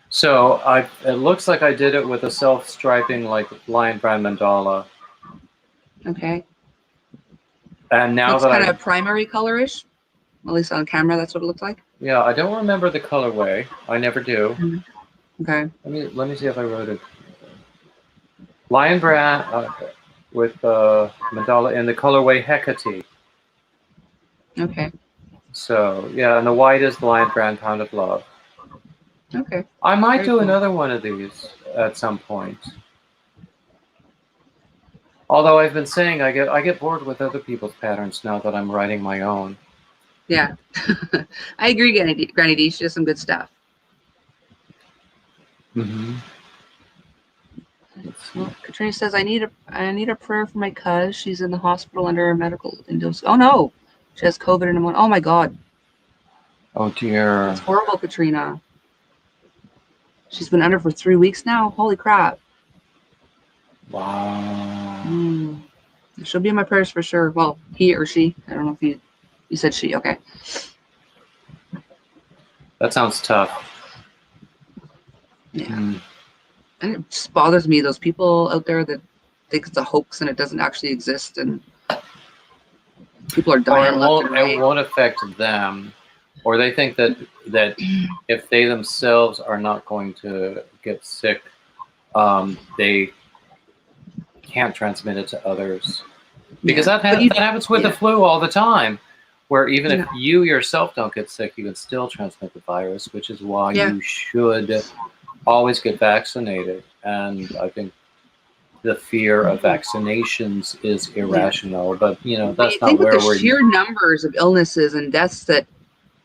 So it looks like I did it with a self-striping like Lion Brand mandala. Okay. And now Looks that kind of primary colorish. At least on camera, that's what it looked like. yeah, I don't remember the colorway. I never do. Mhm. Okay. Let me see if I wrote it. Lion Brand with mandala in the colorway Hecate. Okay. So yeah, and the white is the Lion Brand Pound of Love. Okay. I might Very do cool. another one of these at some point. Although I've been saying I get bored with other people's patterns now that I'm writing my own. Yeah. I agree, Granny D. She does some good stuff. Mm-hmm. Well, Katrina says I need a prayer for my cuz. She's in the hospital under medical induced. Oh no, she has COVID and pneumonia. Oh my god, Oh dear. that's horrible, Katrina. She's been under for 3 weeks now. Holy crap. Wow. She'll be in my prayers for sure. Well, he or she. I don't know if you said she. Okay. That sounds tough. Yeah. Mm. And it just bothers me, those people out there that think it's a hoax and it doesn't actually exist, and people are dying left and It right. won't affect them, or they think that if they themselves are not going to get sick, they can't transmit it to others. Because Yeah. that happens with the Yeah. flu all the time, where even if Yeah. you yourself don't get sick, you can still transmit the virus, which is why Yeah. you should always get vaccinated. And I think the fear of vaccinations is irrational, but you know, But that's you not think with the where sheer numbers of illnesses and deaths that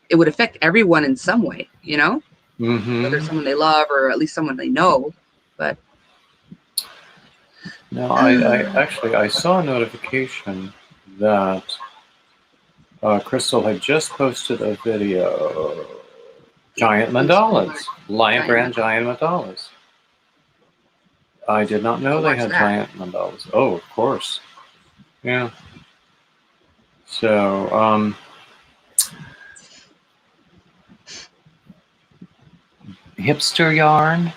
it would affect everyone in some way, whether it's Mm-hmm. someone they love or at least someone they know. But No, I actually I saw a notification that Crystal had just posted a video. Giant mandalas, Lion Brand giant mandalas. I did not know I'll they watch had that. giant mandalas. Oh, of course. Yeah. So, hipster yarn.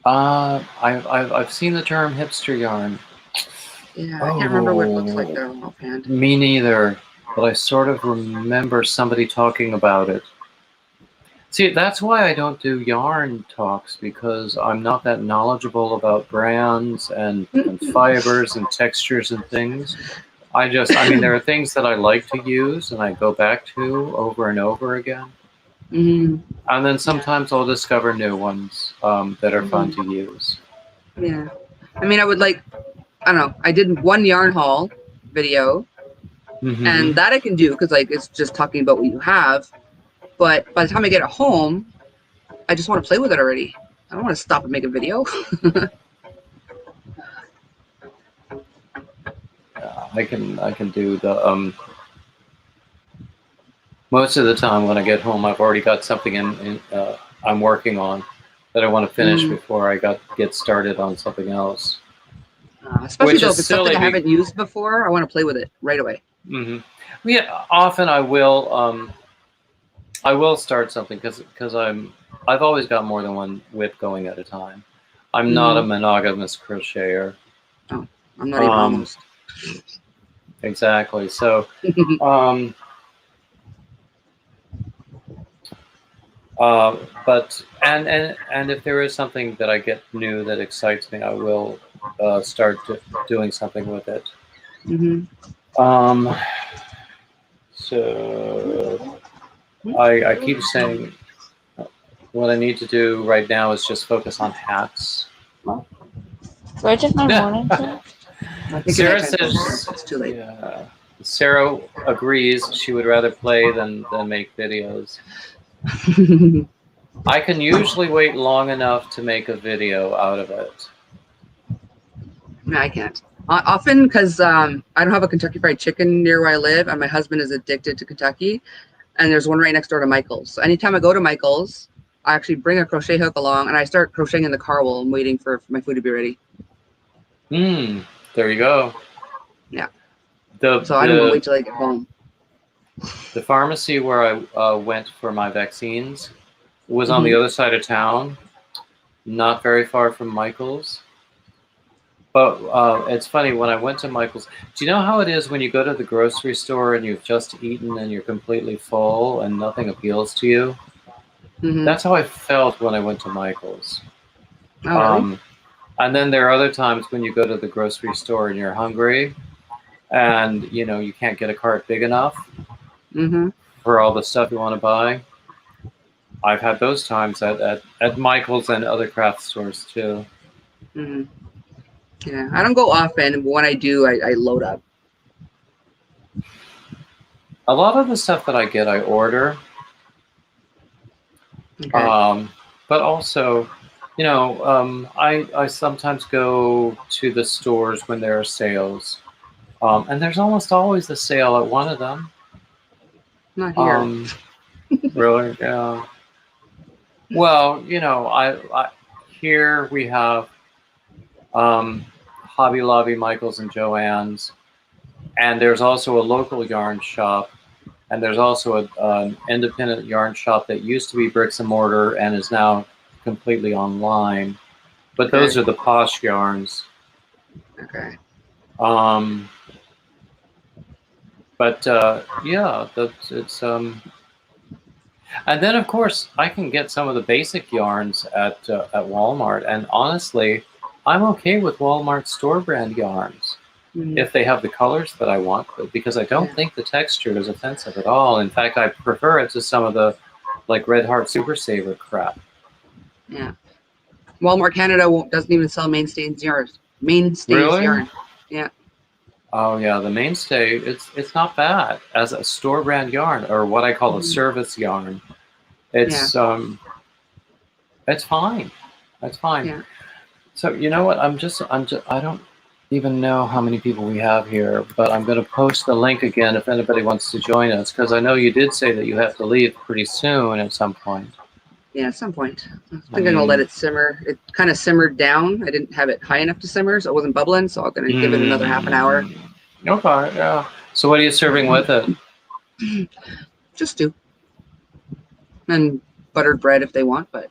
I've seen the term hipster yarn. Yeah, I can't remember what it looks like Oh, though offhand. me neither. But I sort of remember somebody talking about it. See, that's why I don't do yarn talks, because I'm not that knowledgeable about brands and fibers and textures and things. I mean, there are things that I like to use and I go back to over and over again. Mm-hmm. And then sometimes I'll discover new ones that are fun to use. Yeah. I mean, I don't know. I did one yarn haul video, Mm-hmm. and that I can do because it's just talking about what you have. But by the time I get it home, I just want to play with it already. I don't want to stop and make a video. I can do the most of the time when I get home, I've already got something I'm working on that I want to finish before I get started on something else. Especially Which though, is if it's something I silly. haven't used before, I want to play with it right away. Hmm. Yeah, often I will start something because I've always got more than one whip going at a time. I'm not a Mm-hmm. monogamous crocheter. Oh, I'm not even Um, almost. exactly. So, um, but and if there is something that I get new that excites me, I will doing something with it. Mm-hmm. Um, so I keep saying what I need to do right now is just focus on hats. Well, where did my Yeah. morning go? I think it's Sarah nighttime close. says, It's too late. yeah. Sarah agrees she would rather play than make videos. I can usually wait long enough to make a video out of it. No, I can't. Often because I don't have a Kentucky Fried Chicken near where I live, and my husband is addicted to Kentucky, and there's one right next door to Michael's. So anytime I go to Michael's, I actually bring a crochet hook along, and I start crocheting in the car while I'm waiting for my food to be ready. There you go. Yeah. The So I don't wait till I get home. the pharmacy where I went for my vaccines was on the Mm-hmm. other side of town, not very far from Michael's. But it's funny, when I went to Michael's, do you know how it is when you go to the grocery store and you've just eaten and you're completely full and nothing appeals to you? Mm-hmm. That's how I felt when I went to Michael's. Oh, really? Um, and then there are other times when you go to the grocery store and you're hungry and you can't get a cart big enough Mm-hmm. for all the stuff you want to buy. I've had those times at Michael's and other craft stores too. Mm-hmm. Yeah. I don't go often, but when I do, I load up. A lot of the stuff that I get, I order. Okay. But also, I sometimes go to the stores when there are sales. And there's almost always a sale at one of them. Not here. Um, really, yeah. Well, I here we have um, Hobby Lobby, Michaels, and Joann's, and there's also a local yarn shop, and there's also an independent yarn shop that used to be bricks and mortar and is now completely online. But those Okay. are the posh yarns. Okay. Um, but yeah, it's and then of course I can get some of the basic yarns at Walmart, and honestly, I'm okay with Walmart store brand yarns Mm-hmm. if they have the colors that I want, because I don't Yeah. think the texture is offensive at all. In fact, I prefer it to some of the like Red Heart Super Saver crap. Yeah. Walmart Canada doesn't even sell Mainstays yarn. Mainstays Really? yarn. Yeah. Oh yeah, the Mainstay. It's not bad as a store brand yarn, or what I call a Mm-hmm. service yarn. Yeah. It's fine. It's fine. Yeah. So you know what? I don't even know how many people we have here, but I'm going to post the link again if anybody wants to join us, because I know you did say that you have to leave pretty soon at some point. Yeah, at some point. I think I I'm gonna let mean, it simmer. It kind of simmered down. I didn't have it high enough to simmer, so it wasn't bubbling. So I'm gonna give it another half an hour. okay, yeah. So what are you serving with it? Just stew and buttered bread if they want, but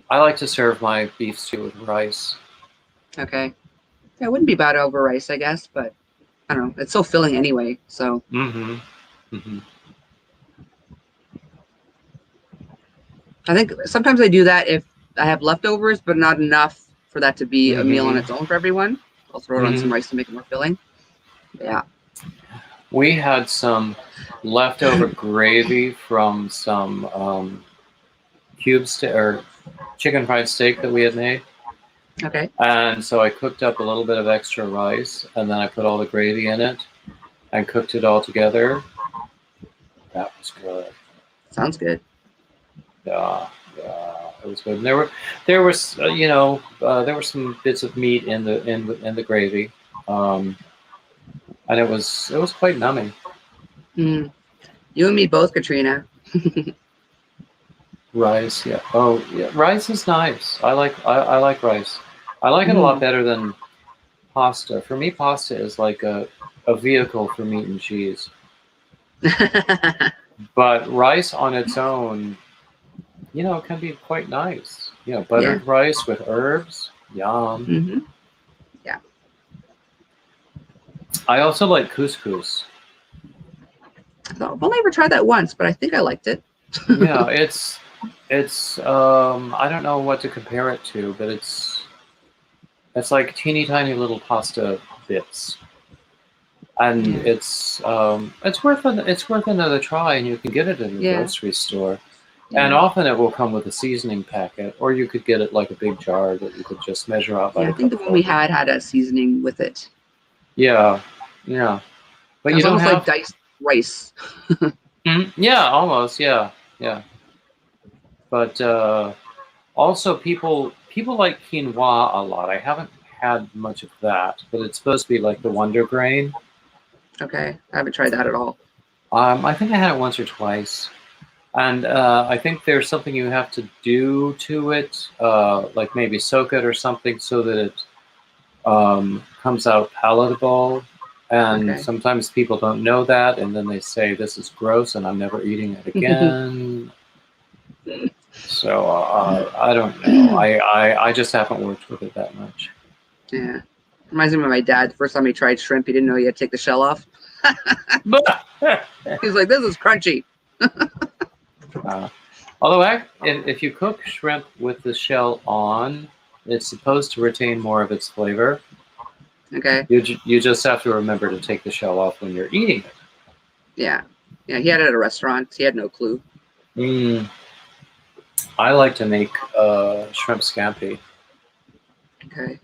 I like to serve my beef stew with rice. okay. Yeah, it wouldn't be bad over rice, I guess, but I don't know. It's so filling anyway. So Mm-hmm. Mm-hmm. I think sometimes I do that if I have leftovers, but not enough for that to be a meal on Mm-hmm. its own for everyone. I'll throw it on some Mm-hmm. rice to make it more filling. Yeah. We had some leftover gravy from some or chicken fried steak that we had made. Okay. And so I cooked up a little bit of extra rice, and then I put all the gravy in it and cooked it all together. That was good. Sounds good. Yeah, yeah, it was good. And there were some bits of meat in the gravy, and it was quite nummy. Mm. You and me both, Katrina. Rice, yeah. Oh, yeah. Rice is nice. I like rice. I like it a lot Mm. better than pasta. For me, pasta is like a vehicle for meat and cheese. But rice on its own, can be quite nice. Yeah. Buttered rice with herbs, yum. Mm-hmm. Yeah. I also like couscous. So I've only ever tried that once, but I think I liked it. Yeah, it's I don't know what to compare it to, but it's like teeny tiny little pasta bits. And Yeah. it's worth another try, and you can get it in the Yeah. grocery store. Yeah. And often it will come with a seasoning packet, or you could get it like a big jar that you could just measure out by Yeah, the I think the one we had a seasoning with it. Yeah. But It you was don't almost like have. diced rice. Yeah, almost. Yeah. But also, people like quinoa a lot. I haven't had much of that, but it's supposed to be like the wonder grain. Okay, I haven't tried that at all. I think I had it once or twice. And I think there's something you have to do to it, like maybe soak it or something so that it comes out palatable. And Okay. sometimes people don't know that, and then they say, this is gross and I'm never eating it again. So I don't know. I just haven't worked with it that much. Yeah. Reminds me of my dad. The first time he tried shrimp, he didn't know he had to take the shell off. He's like, this is crunchy. Although if you cook shrimp with the shell on, it's supposed to retain more of its flavor. Okay. You just have to remember to take the shell off when you're eating it. Yeah. Yeah, he had it at a restaurant. He had no clue. I like to make shrimp scampi. Okay.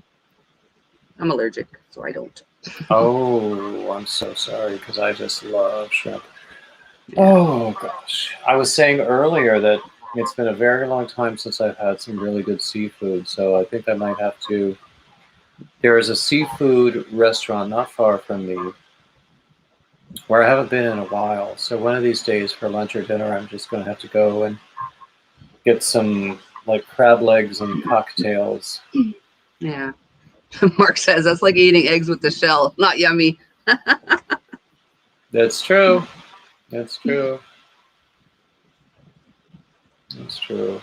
I'm allergic, so I don't. Oh, I'm so sorry, because I just love shrimp. Oh, gosh. I was saying earlier that it's been a very long time since I've had some really good seafood, so I think I might have to. There is a seafood restaurant not far from me where I haven't been in a while. So one of these days for lunch or dinner, I'm just going to have to go and get some like crab legs and cocktails. Yeah. Mark says that's like eating eggs with the shell. Not yummy. That's true. That's true. That's true.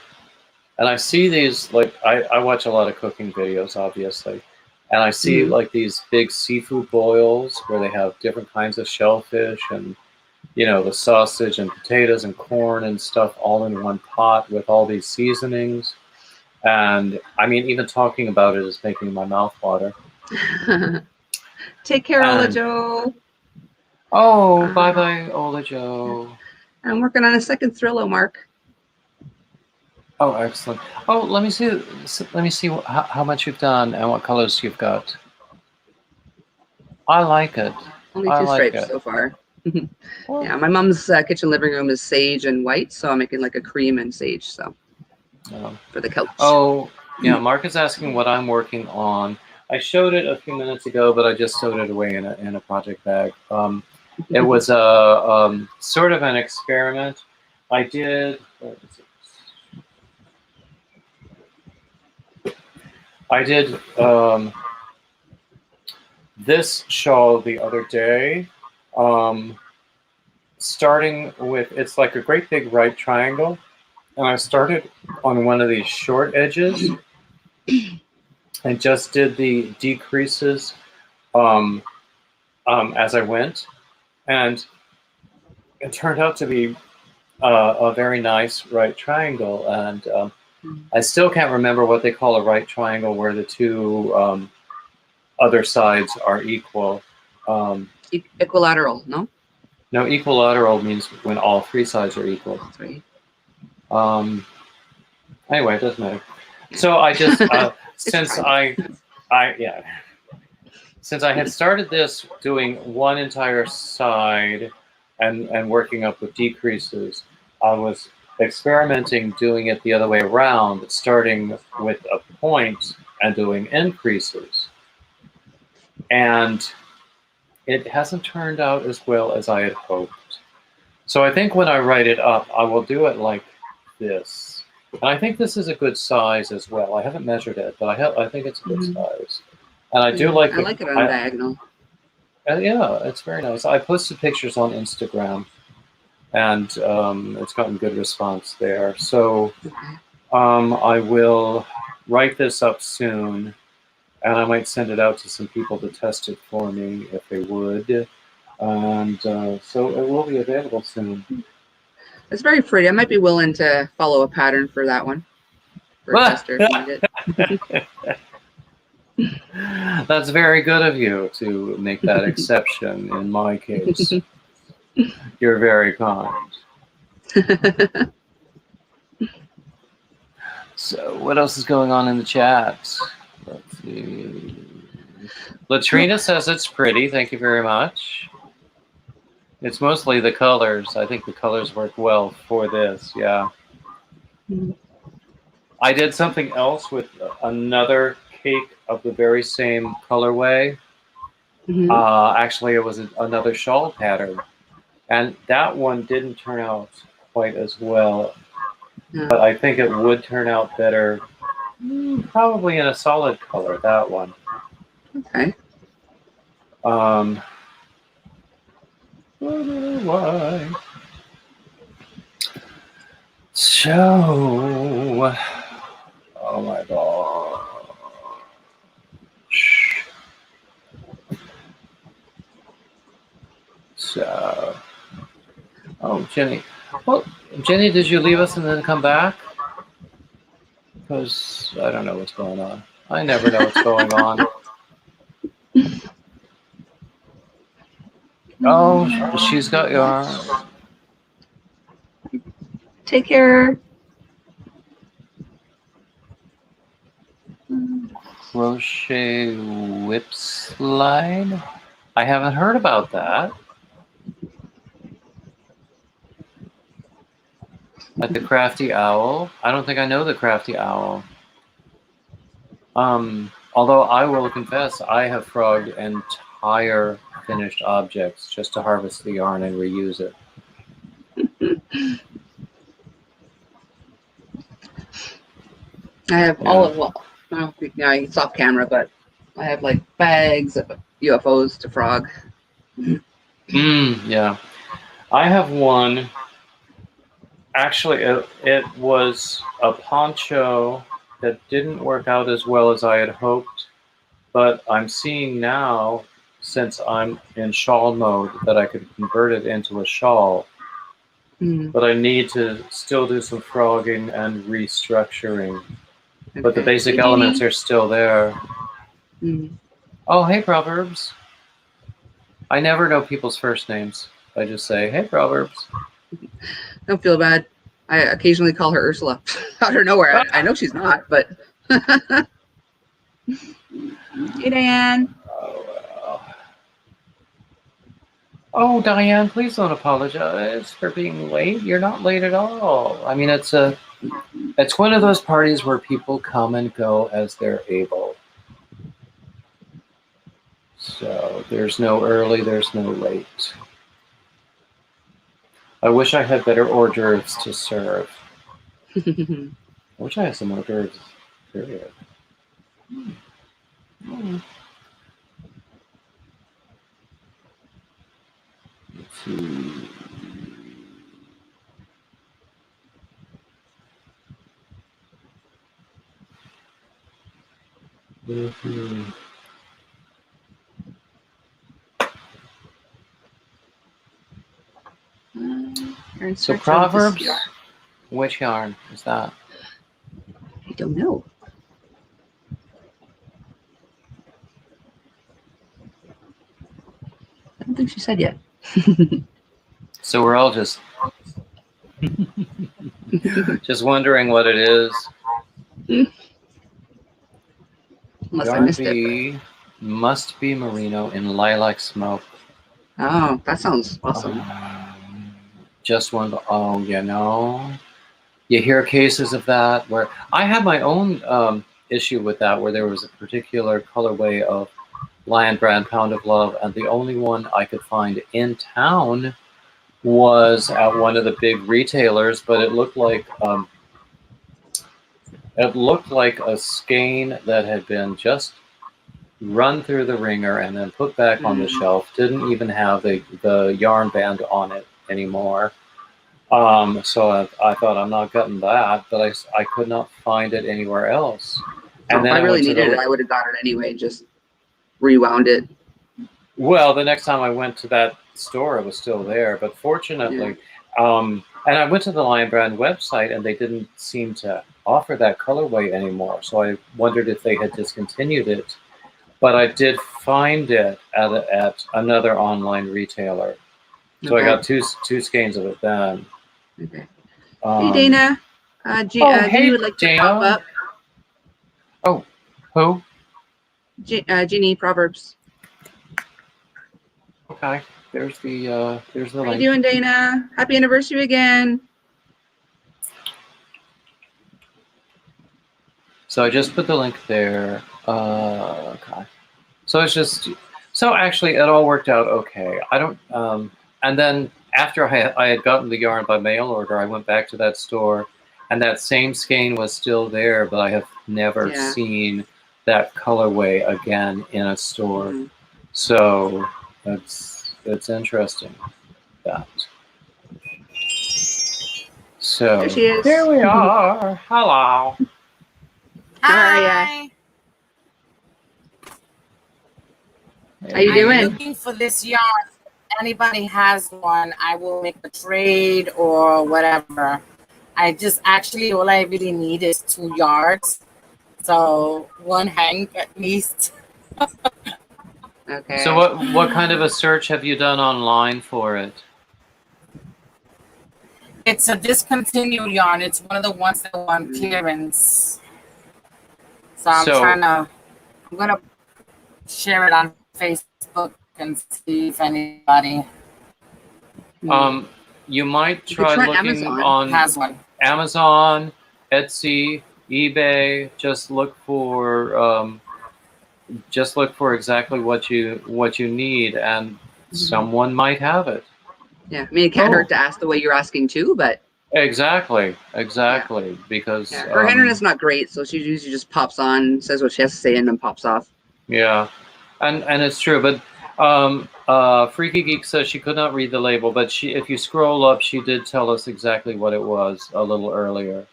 And I see these, like, I watch a lot of cooking videos, obviously. And I see like these big seafood boils where they have different kinds of shellfish and, the sausage and potatoes and corn and stuff all in one pot with all these seasonings. And I mean, even talking about it is making my mouth water. Take care, Ola Joe. Oh, bye-bye, Ola Joe. I'm working on a second Thrillo, Mark. Oh, excellent. Oh, let me see how much you've done and what colors you've got. I like it. Only two stripes so far. Yeah, my mom's kitchen living room is sage and white, so I'm making like a cream and sage, so for the couch. Oh, yeah, Mark is asking what I'm working on. I showed it a few minutes ago, but I just stowed it away in a project bag. It was a sort of an experiment. I did. This shawl the other day, starting with, it's like a great big right triangle, and I started on one of these short edges and just did the decreases as I went, and it turned out to be a very nice right triangle, and I still can't remember what they call a right triangle where the two other sides are equal. Equilateral, no? No, equilateral means when all three sides are equal. That's right. Anyway, it doesn't matter. So I just since I had started this doing one entire side and working up with decreases, I was experimenting doing it the other way around, starting with a point and doing increases. And it hasn't turned out as well as I had hoped. So I think when I write it up, I will do it like this. And I think this is a good size as well. I haven't measured it, but I think it's a good size. And I do like I like it on diagonal. Yeah, it's very nice. I posted pictures on Instagram, and it's gotten good response there. So Okay. I will write this up soon, and I might send it out to some people to test it for me if they would. And so it will be available soon. It's very pretty. I might be willing to follow a pattern for that one for a tester if you need it. That's very good of you to make that exception in my case. You're very kind. So, what else is going on in the chat? Let's see. Latrina says it's pretty. Thank you very much. It's mostly the colors. I think the colors work well for this. Yeah. I did something else with another cake of the very same colorway. Actually, it was another shawl pattern, and that one didn't turn out quite as well. Yeah. But I think it would turn out better, probably in a solid color. That one. Okay. Why? So, oh my gosh. So, oh, Jenny. Well, Jenny, did you leave us and then come back? Because I don't know what's going on. I never know what's going on. Oh, she's got your... Take care. Crochet whip slide? I haven't heard about that. At the Crafty Owl. I don't think I know the Crafty Owl. Although I will confess, I have frogged entire finished objects just to harvest the yarn and reuse it. I have all of, well, I don't think now it's off camera, but I have like bags of UFOs to frog. Yeah. I have one. Actually, it was a poncho that didn't work out as well as I had hoped, but I'm seeing now, since I'm in shawl mode, that I could convert it into a shawl. But I need to still do some frogging and restructuring. Okay. But the basic elements are still there. Oh, hey, Proverbs. I never know people's first names. I just say, hey, Proverbs. Don't feel bad. I occasionally call her Ursula out of nowhere. I know she's not, but. Hey, Diane. Oh, Diane, please don't apologize for being late. You're not late at all. I mean, it's one of those parties where people come and go as they're able. So there's no early, there's no late. I wish I had better hors d'oeuvres to serve. I wish I had some hors d'oeuvres, period. Let's see. So Proverbs, which yarn is that? I don't know. I don't think she said yet. So we're all just wondering what it is. Unless I missed it. Must be merino in lilac smoke. Oh, that sounds awesome. Just one. Oh, you know, you hear cases of that where I had my own issue with that, where there was a particular colorway of Lion Brand Pound of Love, and the only one I could find in town was at one of the big retailers, but it looked like a skein that had been just run through the ringer, and then put back on the shelf. Didn't even have the yarn band on it anymore. So I thought, I'm not getting that, but I could not find it anywhere else. And if then I I really went to needed it, I would have got it anyway. Just rewound it. Well, the next time I went to that store, it was still there. But fortunately, and I went to the Lion Brand website, and they didn't seem to offer that colorway anymore. So I wondered if they had discontinued it. But I did find it at another online retailer. So I got two skeins of it then. Okay. Hey, Dana. Hey, Ginny would like to pop Dana. up. Oh, who? Ginny Proverbs. Okay, there's the link. How you doing, Dana? Happy anniversary again. So I just put the link there. Okay. So it's just, so actually it all worked out okay. I don't, and then after I had gotten the yarn by mail order, I went back to that store, and that same skein was still there, but I have never seen that colorway again in a store. Mm-hmm. So it's interesting that. So there she is. There we are. Hello. Hi. How you doing? I'm looking for this yarn. If anybody has one, I will make a trade or whatever. I just actually, all I really need is 2 yards. So 1 hank at least. Okay. So what kind of a search have you done online for it? It's a discontinued yarn. It's one of the ones that were on clearance. So I'm going to share it on Facebook and see if anybody. You might try looking on Amazon, Etsy, eBay. Just look for exactly what you need, and someone might have it. Yeah, I mean, it can't hurt to ask the way you're asking too, but exactly, because her internet's not great, so she usually just pops on, says what she has to say, and then pops off. Yeah, and it's true, but Freaky Geek says she could not read the label, but if you scroll up, she did tell us exactly what it was a little earlier.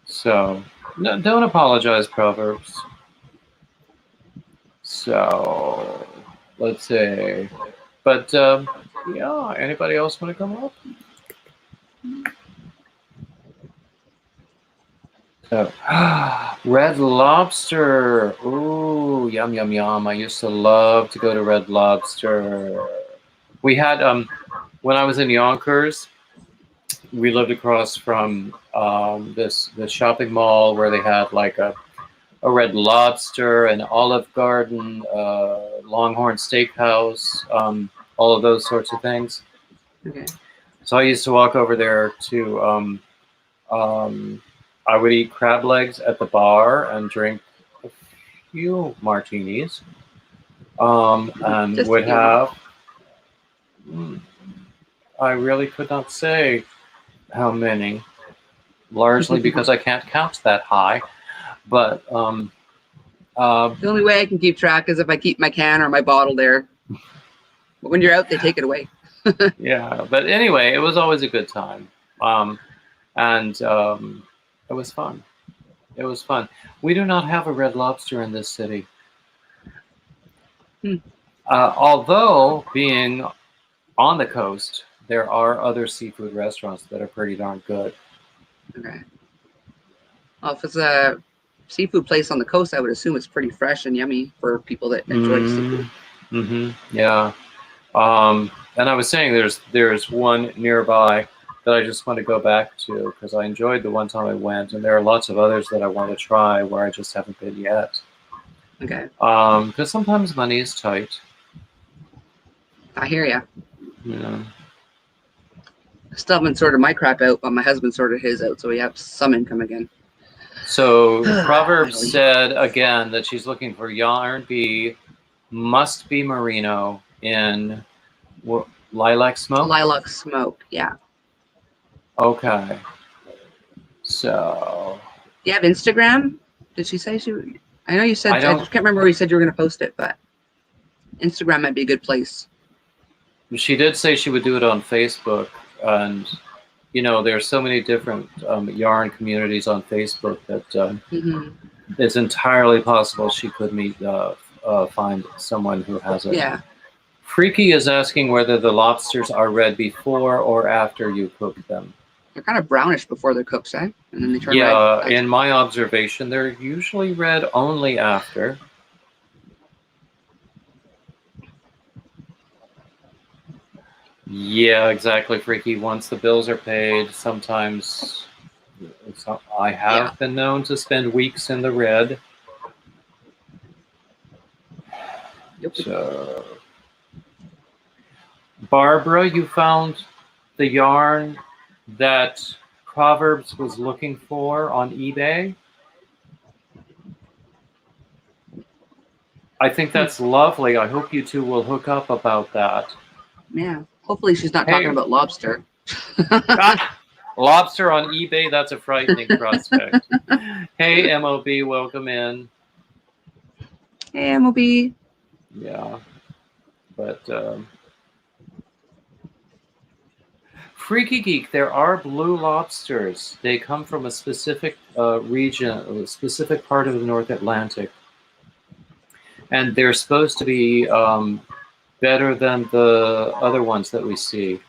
So no, don't apologize, Proverbs. So let's see, but yeah, anybody else want to come up? So, Red Lobster. Ooh, yum, yum, yum. I used to love to go to Red Lobster. We had, when I was in Yonkers, we lived across from this shopping mall where they had like a Red Lobster, an Olive Garden, Longhorn Steakhouse, all of those sorts of things. Okay. So I used to walk over there to I would eat crab legs at the bar and drink a few martinis, and Just would have. I really could not say how many, largely because I can't count that high. But the only way I can keep track is if I keep my can or my bottle there. But when you're out, they take it away. Yeah, but anyway, it was always a good time, and it was fun. It was fun. We do not have a Red Lobster in this city. Although being on the coast, there are other seafood restaurants that are pretty darn good. Okay. Well, if it's a seafood place on the coast, I would assume it's pretty fresh and yummy for people that enjoy seafood. Yeah. And I was saying there's one nearby that I just want to go back to because I enjoyed the one time I went, and there are lots of others that I want to try where I just haven't been yet. Okay. Because sometimes money is tight. I hear ya. Yeah. I still haven't sorted my crap out, but my husband sorted his out, so we have some income again. So Proverbs said again that she's looking for yarn B, must be merino in lilac smoke. Lilac smoke, yeah. Okay. So You have Instagram? Did she say she? I know you said. I don't- just can't remember where you said you were going to post it, but Instagram might be a good place. She did say she would do it on Facebook, and you know, there's so many different yarn communities on Facebook that it's entirely possible she could find someone who has it. Yeah. Freaky is asking whether the lobsters are red before or after you cook them. They're kind of brownish before they're cooked, eh? And then they turn red. Yeah, in my observation, they're usually red only after. Yeah, exactly, Freaky. Once the bills are paid, sometimes I have been known to spend weeks in the red. Yep. So, Barbara, you found the yarn that Proverbs was looking for on eBay. I think that's lovely. I hope you two will hook up about that. Yeah. Hopefully she's not talking about lobster. Lobster on eBay, that's a frightening prospect. Hey, MOB, welcome in. Hey, MOB. Yeah. But Freaky Geek, there are blue lobsters. They come from a specific region, a specific part of the North Atlantic. And they're supposed to be better than the other ones that we see.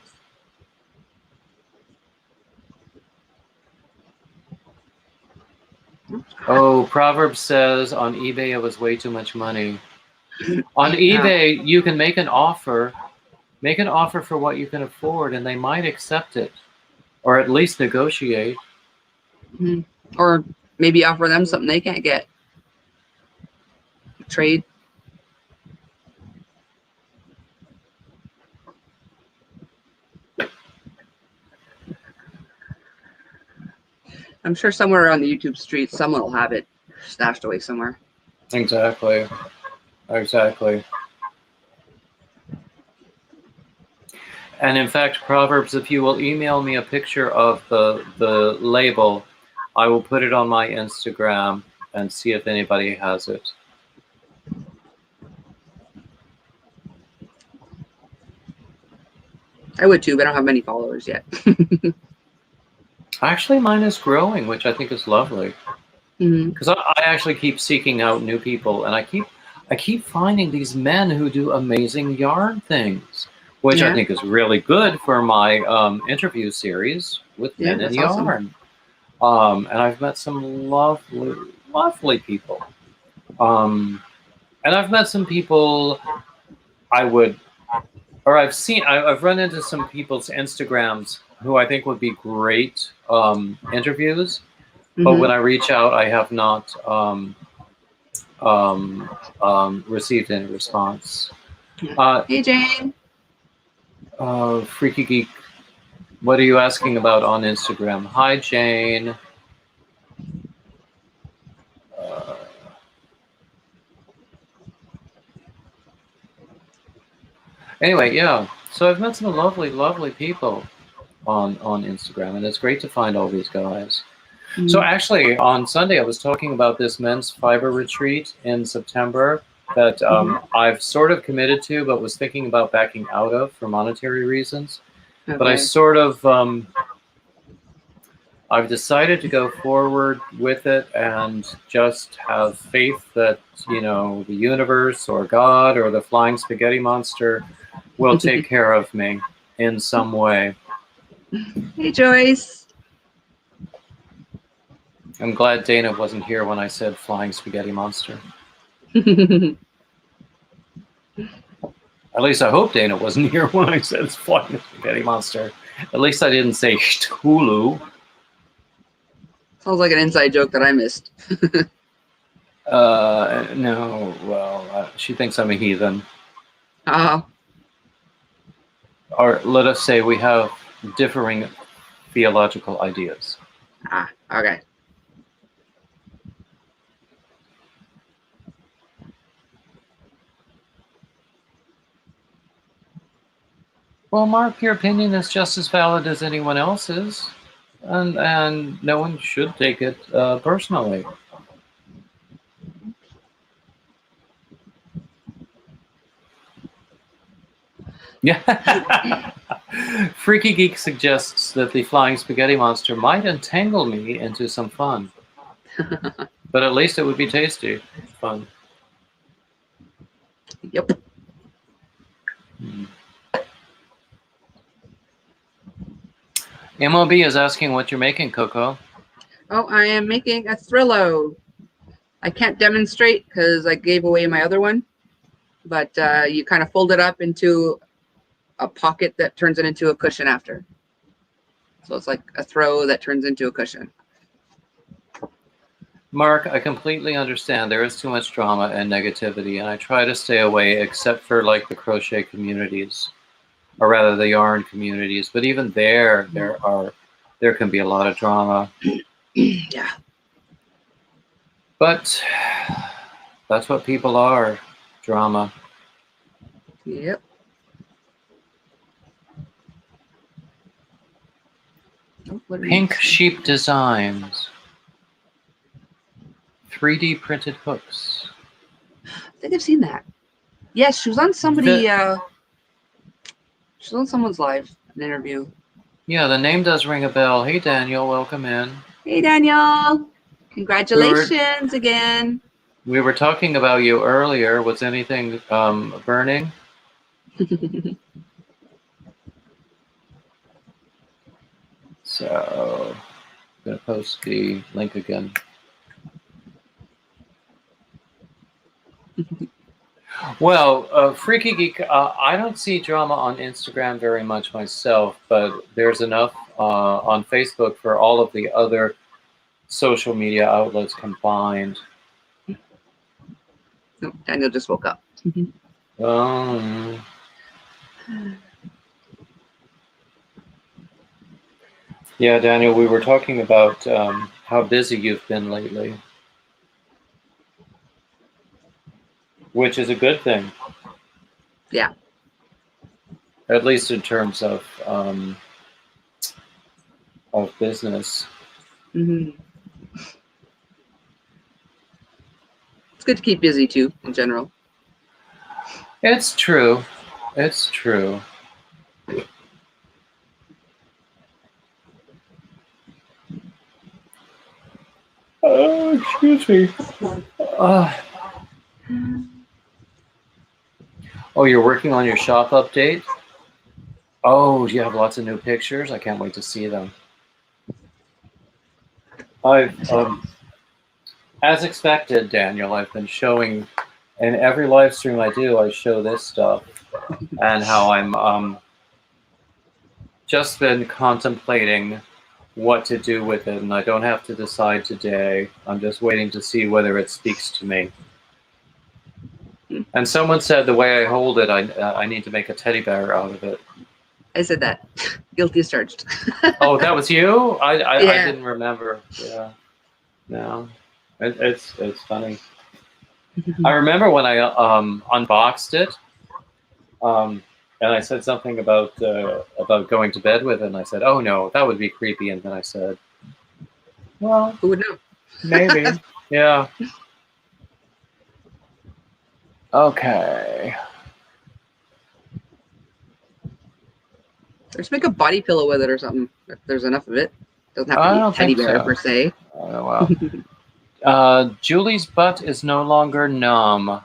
Oh, Proverbs says on eBay it was way too much money. On eBay, you can make an offer for what you can afford, and they might accept it, or at least negotiate. Or maybe offer them something they can't get. Trade. I'm sure somewhere on the YouTube street, someone will have it stashed away somewhere. Exactly. Exactly. And in fact, Proverbs, if you will email me a picture of the label, I will put it on my Instagram and see if anybody has it. I would too, but I don't have many followers yet. Actually, mine is growing, which I think is lovely. Mm-hmm. Because I actually keep seeking out new people, and I keep finding these men who do amazing yarn things, which I think is really good for my interview series with men in yarn. Awesome. And I've met some lovely people. And I've met some people I've run into some people's Instagrams who I think would be great interviews. But when I reach out, I have not received any response. Hey, Jane. Freaky Geek, what are you asking about on Instagram? Hi, Jane. Anyway, yeah. So I've met some lovely people on Instagram, and it's great to find all these guys. So actually, on Sunday, I was talking about this men's fiber retreat in September that I've sort of committed to, but was thinking about backing out of for monetary reasons. Okay. But I sort of, I've decided to go forward with it and just have faith that, you know, the universe or God or the flying spaghetti monster will take care of me in some way. Hey, Joyce. I'm glad Dana wasn't here when I said flying spaghetti monster. At least I hope Dana wasn't here when I said flying spaghetti monster. At least I didn't say Hulu. Sounds like an inside joke that I missed. No, well, she thinks I'm a heathen. Or let us say we have differing theological ideas. Okay. Well, Mark, your opinion is just as valid as anyone else's. and no one should take it personally. Yeah. Freaky Geek suggests that the flying spaghetti monster might entangle me into some fun, but at least it would be tasty. Fun. Yep. MOB is asking what you're making, Coco. Oh, I am making a Thrillo. I can't demonstrate because I gave away my other one, but you kind of fold it up into a pocket that turns it into a cushion after. So it's like a throw that turns into a cushion. Mark, I completely understand. There is too much drama and negativity, and I try to stay away except for like the crochet communities, or rather the yarn communities. But even there can be a lot of drama. Yeah. But that's what people are, drama. Yep. Oh, Pink Sheep Designs. 3D printed hooks. I think I've seen that. Yes, she was on somebody. She was on someone's live, an interview. Yeah, the name does ring a bell. Hey, Daniel, welcome in. Hey, Daniel. Congratulations again. We were talking about you earlier. Was anything burning? So, I'm going to post the link again. Well, Freaky Geek, I don't see drama on Instagram very much myself, but there's enough on Facebook for all of the other social media outlets combined. Oh, Daniel just woke up. Yeah, Daniel, we were talking about how busy you've been lately, which is a good thing. Yeah. At least in terms of business. Mm-hmm. It's good to keep busy too, in general. It's true. It's true. Oh, excuse me. Oh, you're working on your shop update? Oh, you have lots of new pictures? I can't wait to see them. As expected, Daniel, I've been showing, in every live stream I do, I show this stuff and how I'm just been contemplating what to do with it, and I don't have to decide today. I'm just waiting to see whether it speaks to me. And someone said the way I hold it, I need to make a teddy bear out of it. I said that. Guilty as charged. Oh, that was you? I Yeah. didn't remember. Yeah. No. It's funny. I remember when I unboxed it, and I said something about going to bed with it, and I said, "Oh no, that would be creepy." And then I said, "Well, Who would know?" maybe, yeah." Okay. Let's make a body pillow with it or something. If there's enough of it. Doesn't have to be a teddy bear per se. Oh, well. Julie's butt is no longer numb,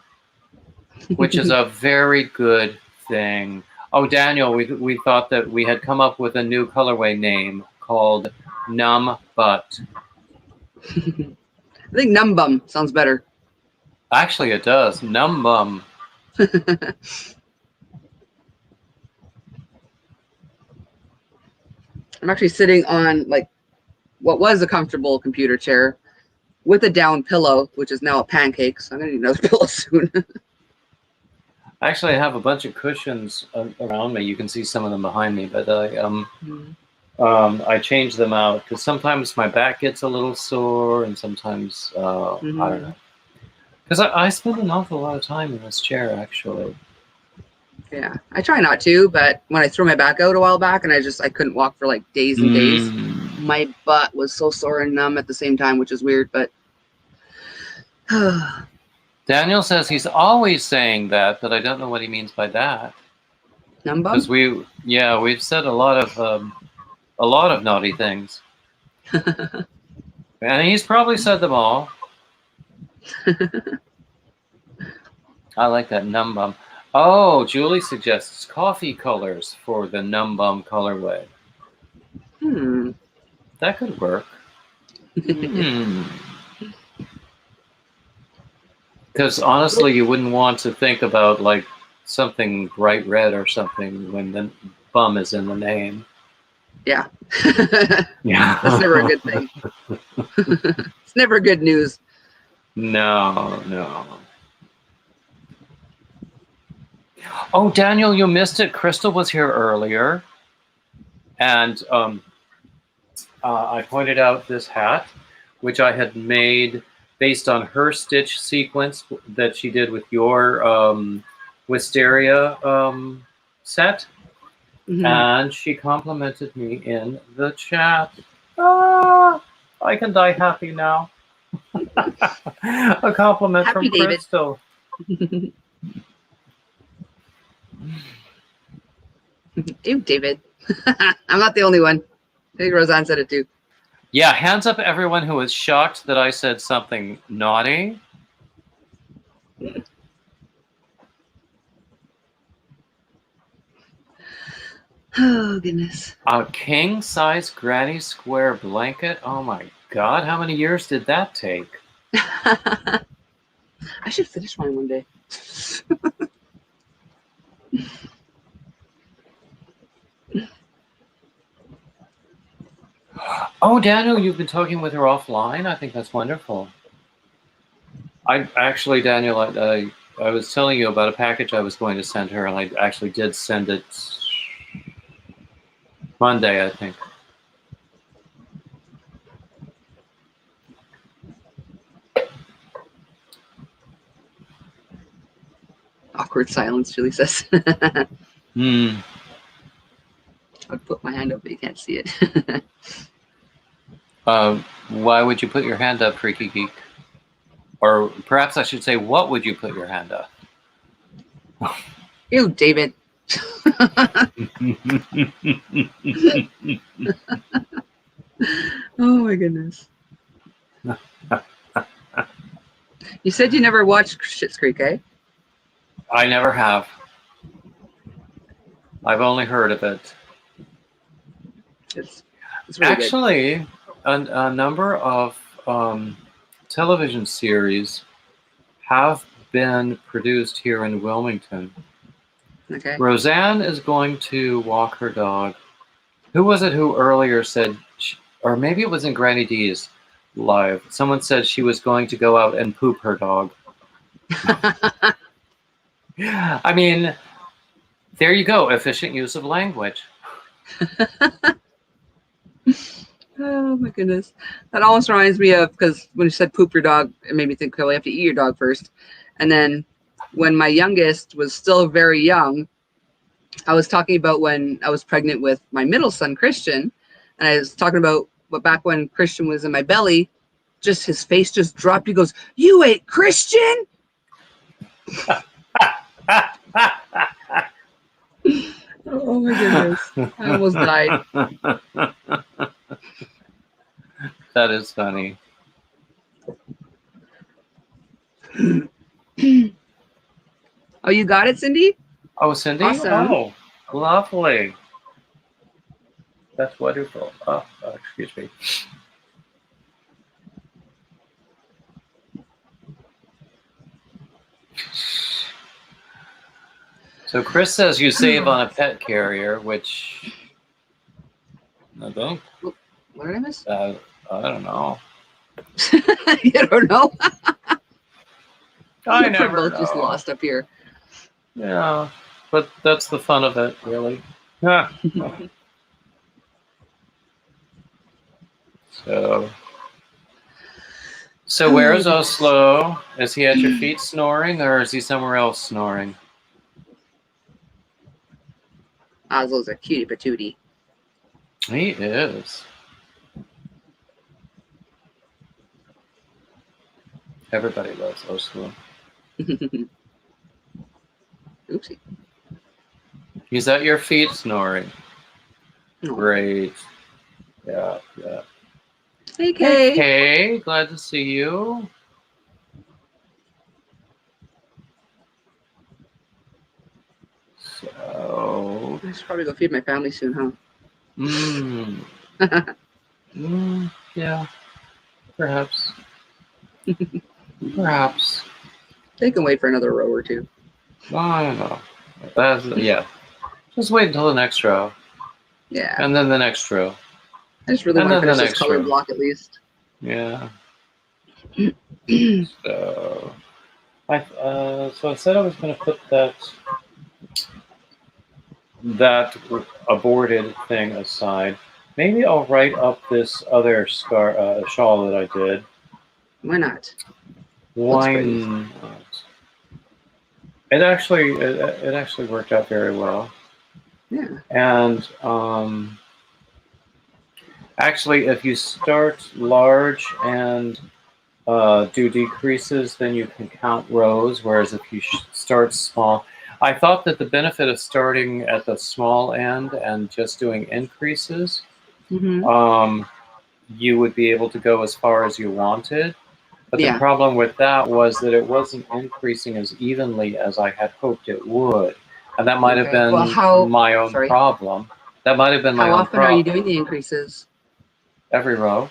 which is a very good thing. Oh, Daniel, we thought that we had come up with a new colorway name called Numb Butt. I think Numb Bum sounds better. Actually, it does. Numb Bum. I'm actually sitting on like what was a comfortable computer chair with a down pillow, which is now a pancake. So I'm gonna need another pillow soon. Actually, I have a bunch of cushions around me. You can see some of them behind me, but I change them out because sometimes my back gets a little sore, and sometimes I don't know. Because I spend an awful lot of time in this chair, actually. Yeah, I try not to, but when I threw my back out a while back, and I couldn't walk for like days and days. my butt was so sore and numb at the same time, which is weird, but Daniel says he's always saying that, but I don't know what he means by that. numb bum? Because we've said a lot of naughty things. And he's probably said them all. I like that numb bum. Oh, Julie suggests coffee colors for the numb bum colorway. That could work. Because honestly, you wouldn't want to think about like something bright red or something when the bum is in the name. Yeah. Yeah. That's never a good thing. It's never good news. No. Oh, Daniel, you missed it. Crystal was here earlier. And I pointed out this hat, which I had made based on her stitch sequence that she did with your wisteria set. And she complimented me in the chat. I can die happy now. A compliment Happy from David. Crystal. Ew, David. I'm not the only one. I think Roseanne said it too. Yeah, hands up everyone who was shocked that I said something naughty. Oh, goodness. A king-size granny square blanket? Oh my god, how many years did that take? I should finish mine one day. Oh, Daniel, you've been talking with her offline? I think that's wonderful. Daniel, I was telling you about a package I was going to send her, and I actually did send it Monday, I think. Awkward silence, Julie says. Hmm. I'd put my hand up, but you can't see it. Why would you put your hand up, Freaky Geek? Or perhaps I should say, what would you put your hand up? Ew, David. Oh my goodness. You said you never watched Schitt's Creek, eh? I never have. I've only heard of it. It's really good. Actually, a number of television series have been produced here in Wilmington. Okay. Roseanne is going to walk her dog. Who was it who earlier said, or maybe it was in Granny D's live, someone said she was going to go out and poop her dog. I mean, there you go, efficient use of language. Oh my goodness. That almost reminds me of, because when you said poop your dog, it made me think, well, you have to eat your dog first. And then when my youngest was still very young, I was talking about when I was pregnant with my middle son, Christian. And I was talking about back when Christian was in my belly, just his face just dropped. He goes, "You ate Christian?" Oh my goodness. I almost died. That is funny. Oh, you got it, Cindy? Oh, Cindy? Awesome. Oh, lovely. That's wonderful. Oh, excuse me. So Chris says you save on a pet carrier, which I think. What did I miss? I don't know. You don't know? I We're never both know. just lost up here. Yeah, but that's the fun of it, really. Yeah. So where's Oslo? Is he at your feet snoring, or is he somewhere else snoring? Oslo's a cutie patootie. He is. Everybody loves Oslo. Oopsie. Is that your feet snoring? No. Great. Yeah, yeah. Hey, Kay. Hey, Kay. Glad to see you. So, I should probably go feed my family soon, huh? Yeah, perhaps. Perhaps. They can wait for another row or two. I don't know. Yeah. Just wait until the next row. Yeah. And then the next row. I just really And want to then the finish this next color row. block at least. Yeah. So I said I was going to put that aborted thing aside. Maybe I'll write up this other shawl that I did. Why not? Looks Why pretty. not? It actually worked out very well. Yeah. And actually, if you start large and do decreases, then you can count rows. Whereas if you start small, I thought that the benefit of starting at the small end and just doing increases, you would be able to go as far as you wanted. But the problem with that was that it wasn't increasing as evenly as I had hoped it would. And that might have been my own problem. That might have been my own problem. How often are you doing the increases? Every row.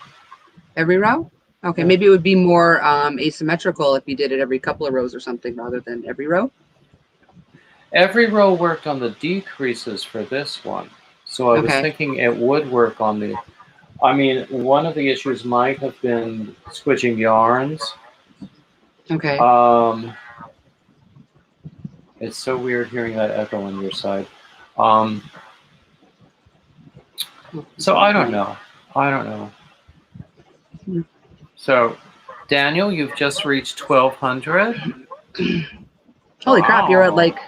Every row? Okay, maybe it would be more asymmetrical if you did it every couple of rows or something rather than every row. Every row worked on the decreases for this one. So I was thinking it would work on the... I mean, one of the issues might have been switching yarns. Okay. It's so weird hearing that echo on your side. So I don't know. So, Daniel, you've just reached 1,200. Holy crap, you're at like...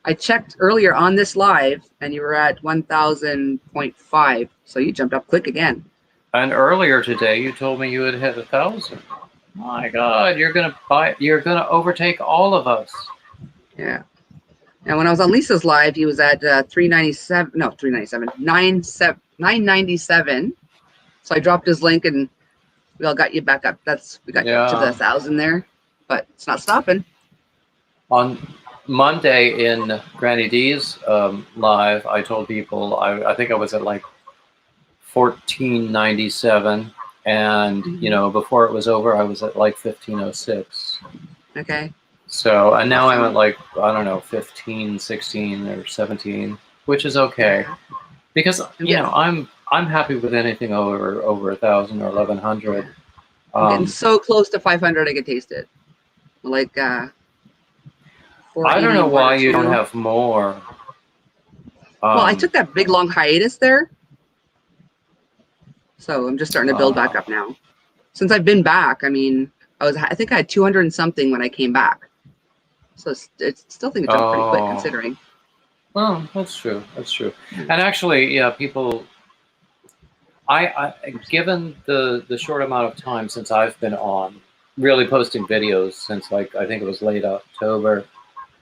I checked earlier on this live, and you were at 1,000.5, so you jumped up quick again. And earlier today, you told me you had hit 1,000. My God, you're gonna overtake all of us. Yeah. And when I was on Lisa's live, he was at 397. No, 397. 997. So I dropped his link, and we all got you back up. We got you up to the 1,000 there, but it's not stopping. On Monday in Granny D's live, I told people I think I was at like 1497, and before it was over, I was at like 1506. Okay. So and now I'm at like, I don't know, 15, 16, or 17, which is okay, because I'm happy with anything over 1,000 or 1,100. I'm getting so close to 500, I could taste it. Like I don't know why you don't have more. Well, I took that big long hiatus there, so I'm just starting to build back up now. Since I've been back, I mean, I think I had 200 and something when I came back, so it's still think it jumped pretty quick considering. Well, that's true. That's true. And actually, yeah, people. I given the short amount of time since I've been on, really posting videos since like I think it was late October.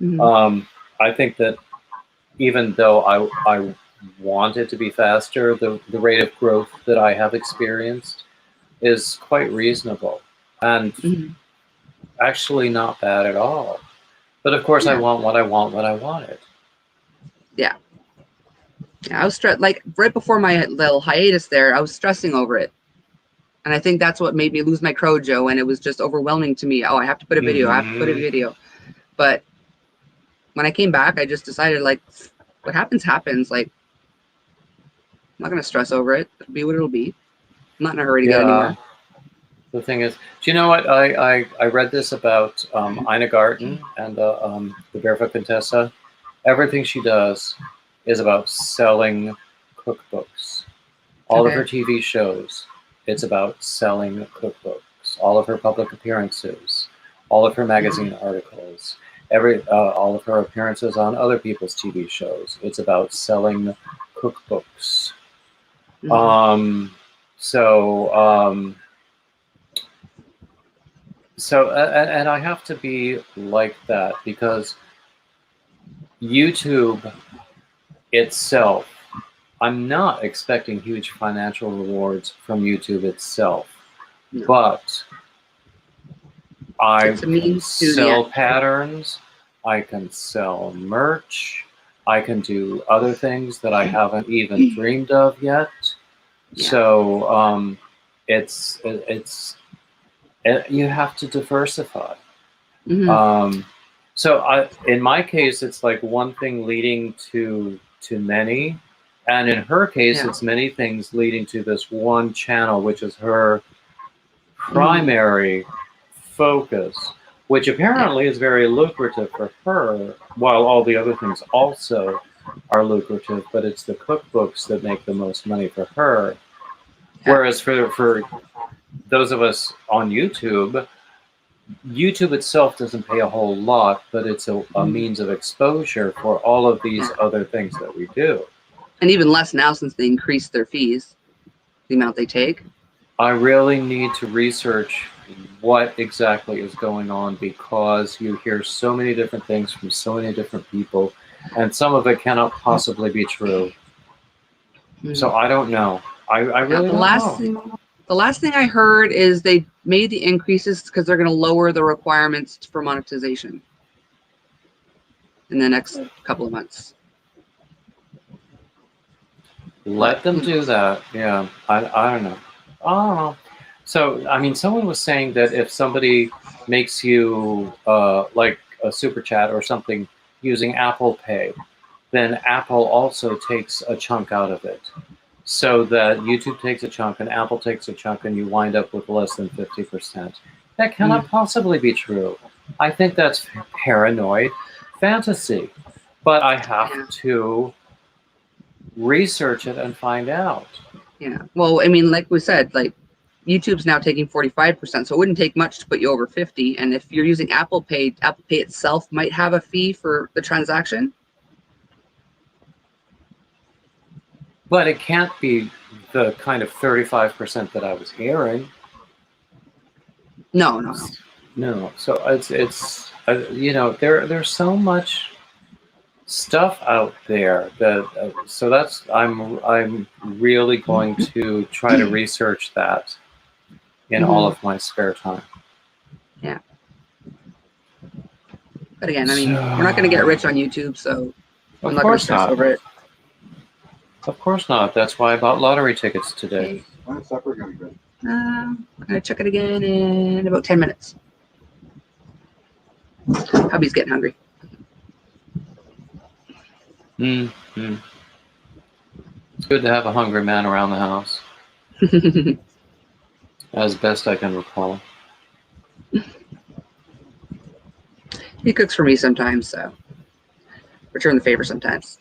I think that even though I want it to be faster, the rate of growth that I have experienced is quite reasonable and actually not bad at all. But of course, I want what I want when I want it. Yeah. Yeah, I was stressed. Like right before my little hiatus there, I was stressing over it. And I think that's what made me lose my Crojo, and it was just overwhelming to me. Oh, I have to put a video. I have to put a video. But when I came back, I just decided, like, what happens, happens. Like, I'm not going to stress over it. It'll be what it'll be. I'm not in a hurry to get anywhere. The thing is, do you know what? I read this about Ina Garten and the Barefoot Contessa. Everything she does is about selling cookbooks. All of her TV shows, it's about selling cookbooks. All of her public appearances, all of her magazine articles, all of her appearances on other people's TV shows, it's about selling cookbooks. So, and I have to be like that because YouTube itself, I'm not expecting huge financial rewards from YouTube itself, No. but I It's a can means to the sell end. patterns, I can sell merch, I can do other things that I haven't even dreamed of yet. Yeah. So it's you have to diversify. Mhm. So in my case, it's like one thing leading to many, and in her case, Yeah. it's many things leading to this one channel, which is her Mhm. primary focus, which apparently is very lucrative for her, while all the other things also are lucrative. But it's the cookbooks that make the most money for her. Yeah. Whereas for those of us on YouTube, YouTube itself doesn't pay a whole lot, but it's a means of exposure for all of these Yeah. other things that we do. And even less now since they increased their fees, the amount they take. I really need to research what exactly is going on because you hear so many different things from so many different people, and some of it cannot possibly be true. So I don't know. I Yeah, really don't know. the last thing I heard is they made the increases because they're going to lower the requirements for monetization in the next couple of months. Let them Who do knows? that. Yeah, I don't know. I don't know. So, I mean, someone was saying that if somebody makes you like a super chat or something using Apple Pay, then Apple also takes a chunk out of it. So that YouTube takes a chunk and Apple takes a chunk and you wind up with less than 50%. That cannot possibly be true. I think that's paranoid fantasy. But I have Yeah. to research it and find out. Yeah. Well, I mean, like we said, like YouTube's now taking 45%, so it wouldn't take much to put you over 50. And if you're using Apple Pay itself might have a fee for the transaction. But it can't be the kind of 35% that I was hearing. No. No. So it's you know, there's so much stuff out there that so that's I'm really going to try to research that in all of my spare time. Yeah. But again, I So, mean, we're not going to get rich on YouTube, so I'm of not going to course stress not. over it. Of course not. That's why I bought lottery tickets today. Okay. When's supper gonna be ready? I'm going to check it again in about 10 minutes. Hubby's getting hungry. Mm-hmm. It's good to have a hungry man around the house, as best I can recall. He cooks for me sometimes, so return the favor sometimes.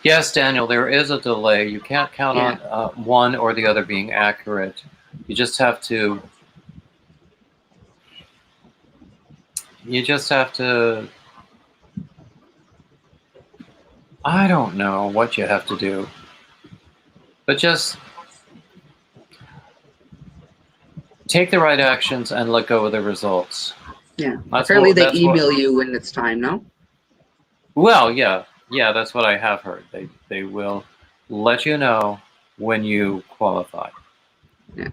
Yes, Daniel, there is a delay. You can't count on one or the other being accurate. You just have to. I don't know what you have to do, but just take the right actions and let go of the results. Yeah. Apparently they email you when it's time, no? Well, yeah, that's what I have heard. They will let you know when you qualify. Yeah.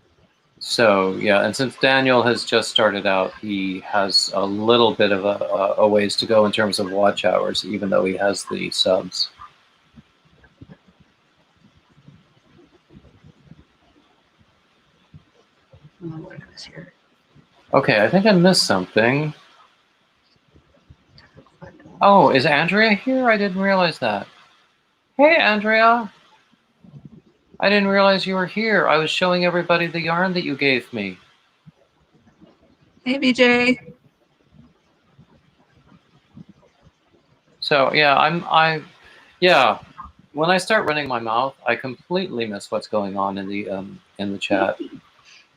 So yeah, and since Daniel has just started out, he has a little bit of a ways to go in terms of watch hours, even though he has the subs. Oh, what is here? Okay, I think I missed something. Oh, is Andrea here? I didn't realize that. Hey, Andrea. I didn't realize you were here. I was showing everybody the yarn that you gave me. Hey, BJ. So yeah, yeah. When I start running my mouth, I completely miss what's going on in the chat.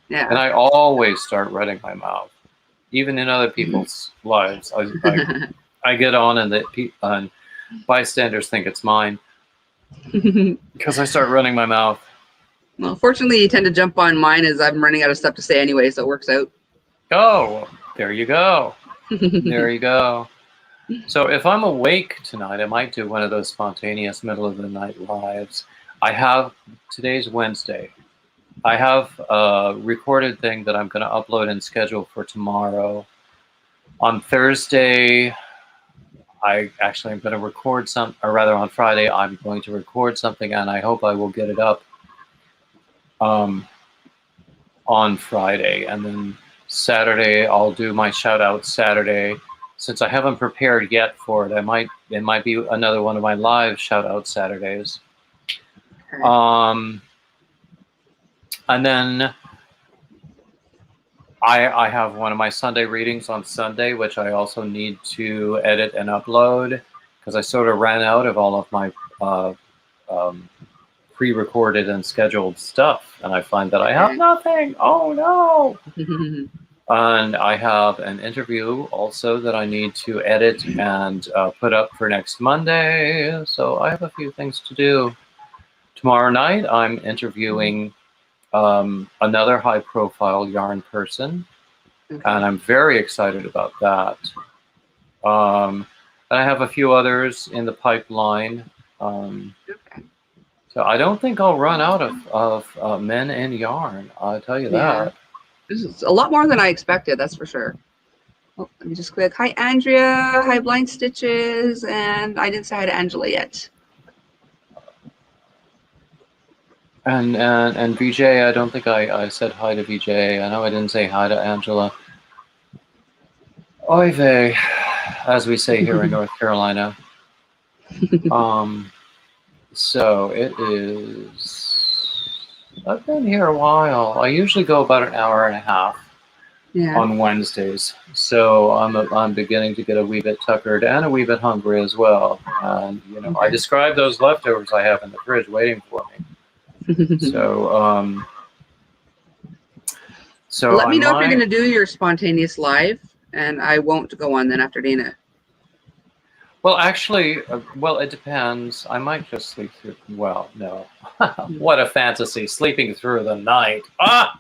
Yeah. And I always start running my mouth, even in other people's lives. I get on and bystanders think it's mine because I start running my mouth. Well, fortunately, you tend to jump on mine as I'm running out of stuff to say anyway, so it works out. Oh, there you go. There you go. So if I'm awake tonight, I might do one of those spontaneous middle of the night lives. Today's Wednesday. I have a recorded thing that I'm going to upload and schedule for tomorrow. On Thursday, I'm going to record on Friday, I'm going to record something, and I hope I will get it up on Friday. And then Saturday, I'll do my shout out Saturday. Since I haven't prepared yet for it, it might be another one of my live shout out Saturdays. And then I have one of my Sunday readings on Sunday, which I also need to edit and upload because I sort of ran out of all of my pre-recorded and scheduled stuff, and I find that I have nothing. Oh no! And I have an interview also that I need to edit and put up for next Monday. So I have a few things to do. Tomorrow night, I'm interviewing another high-profile yarn person, and I'm very excited about that. And I have a few others in the pipeline. So I don't think I'll run out of men in yarn. I'll tell you that. This is a lot more than I expected, that's for sure. Oh, let me just click. Hi, Andrea. Hi, Blind Stitches. And I didn't say hi to Angela yet. And VJ, I don't think I said hi to VJ. I know I didn't say hi to Angela. Oy vey, as we say here in North Carolina. So it is... I've been here a while. I usually go about an hour and a half on Wednesdays. So I'm beginning to get a wee bit tuckered and a wee bit hungry as well. And, you know, I describe those leftovers I have in the fridge waiting for me. So let me know if you're going to do your spontaneous live, and I won't go on then after Dana. Well, actually, it depends. I might just sleep through. Well, no. What a fantasy, sleeping through the night. But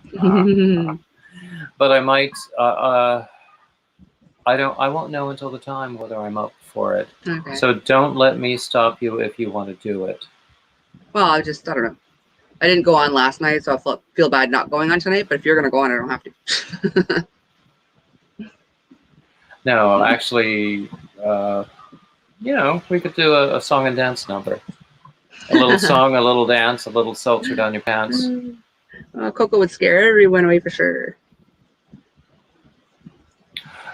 I might. I won't know until the time whether I'm up for it. Okay. So don't let me stop you if you want to do it. Well, I don't know. I didn't go on last night, so I feel bad not going on tonight. But if you're going to go on, I don't have to. No, actually. You know, we could do a song and dance number. A little song, a little dance, a little seltzer down your pants. Coco would scare everyone away for sure.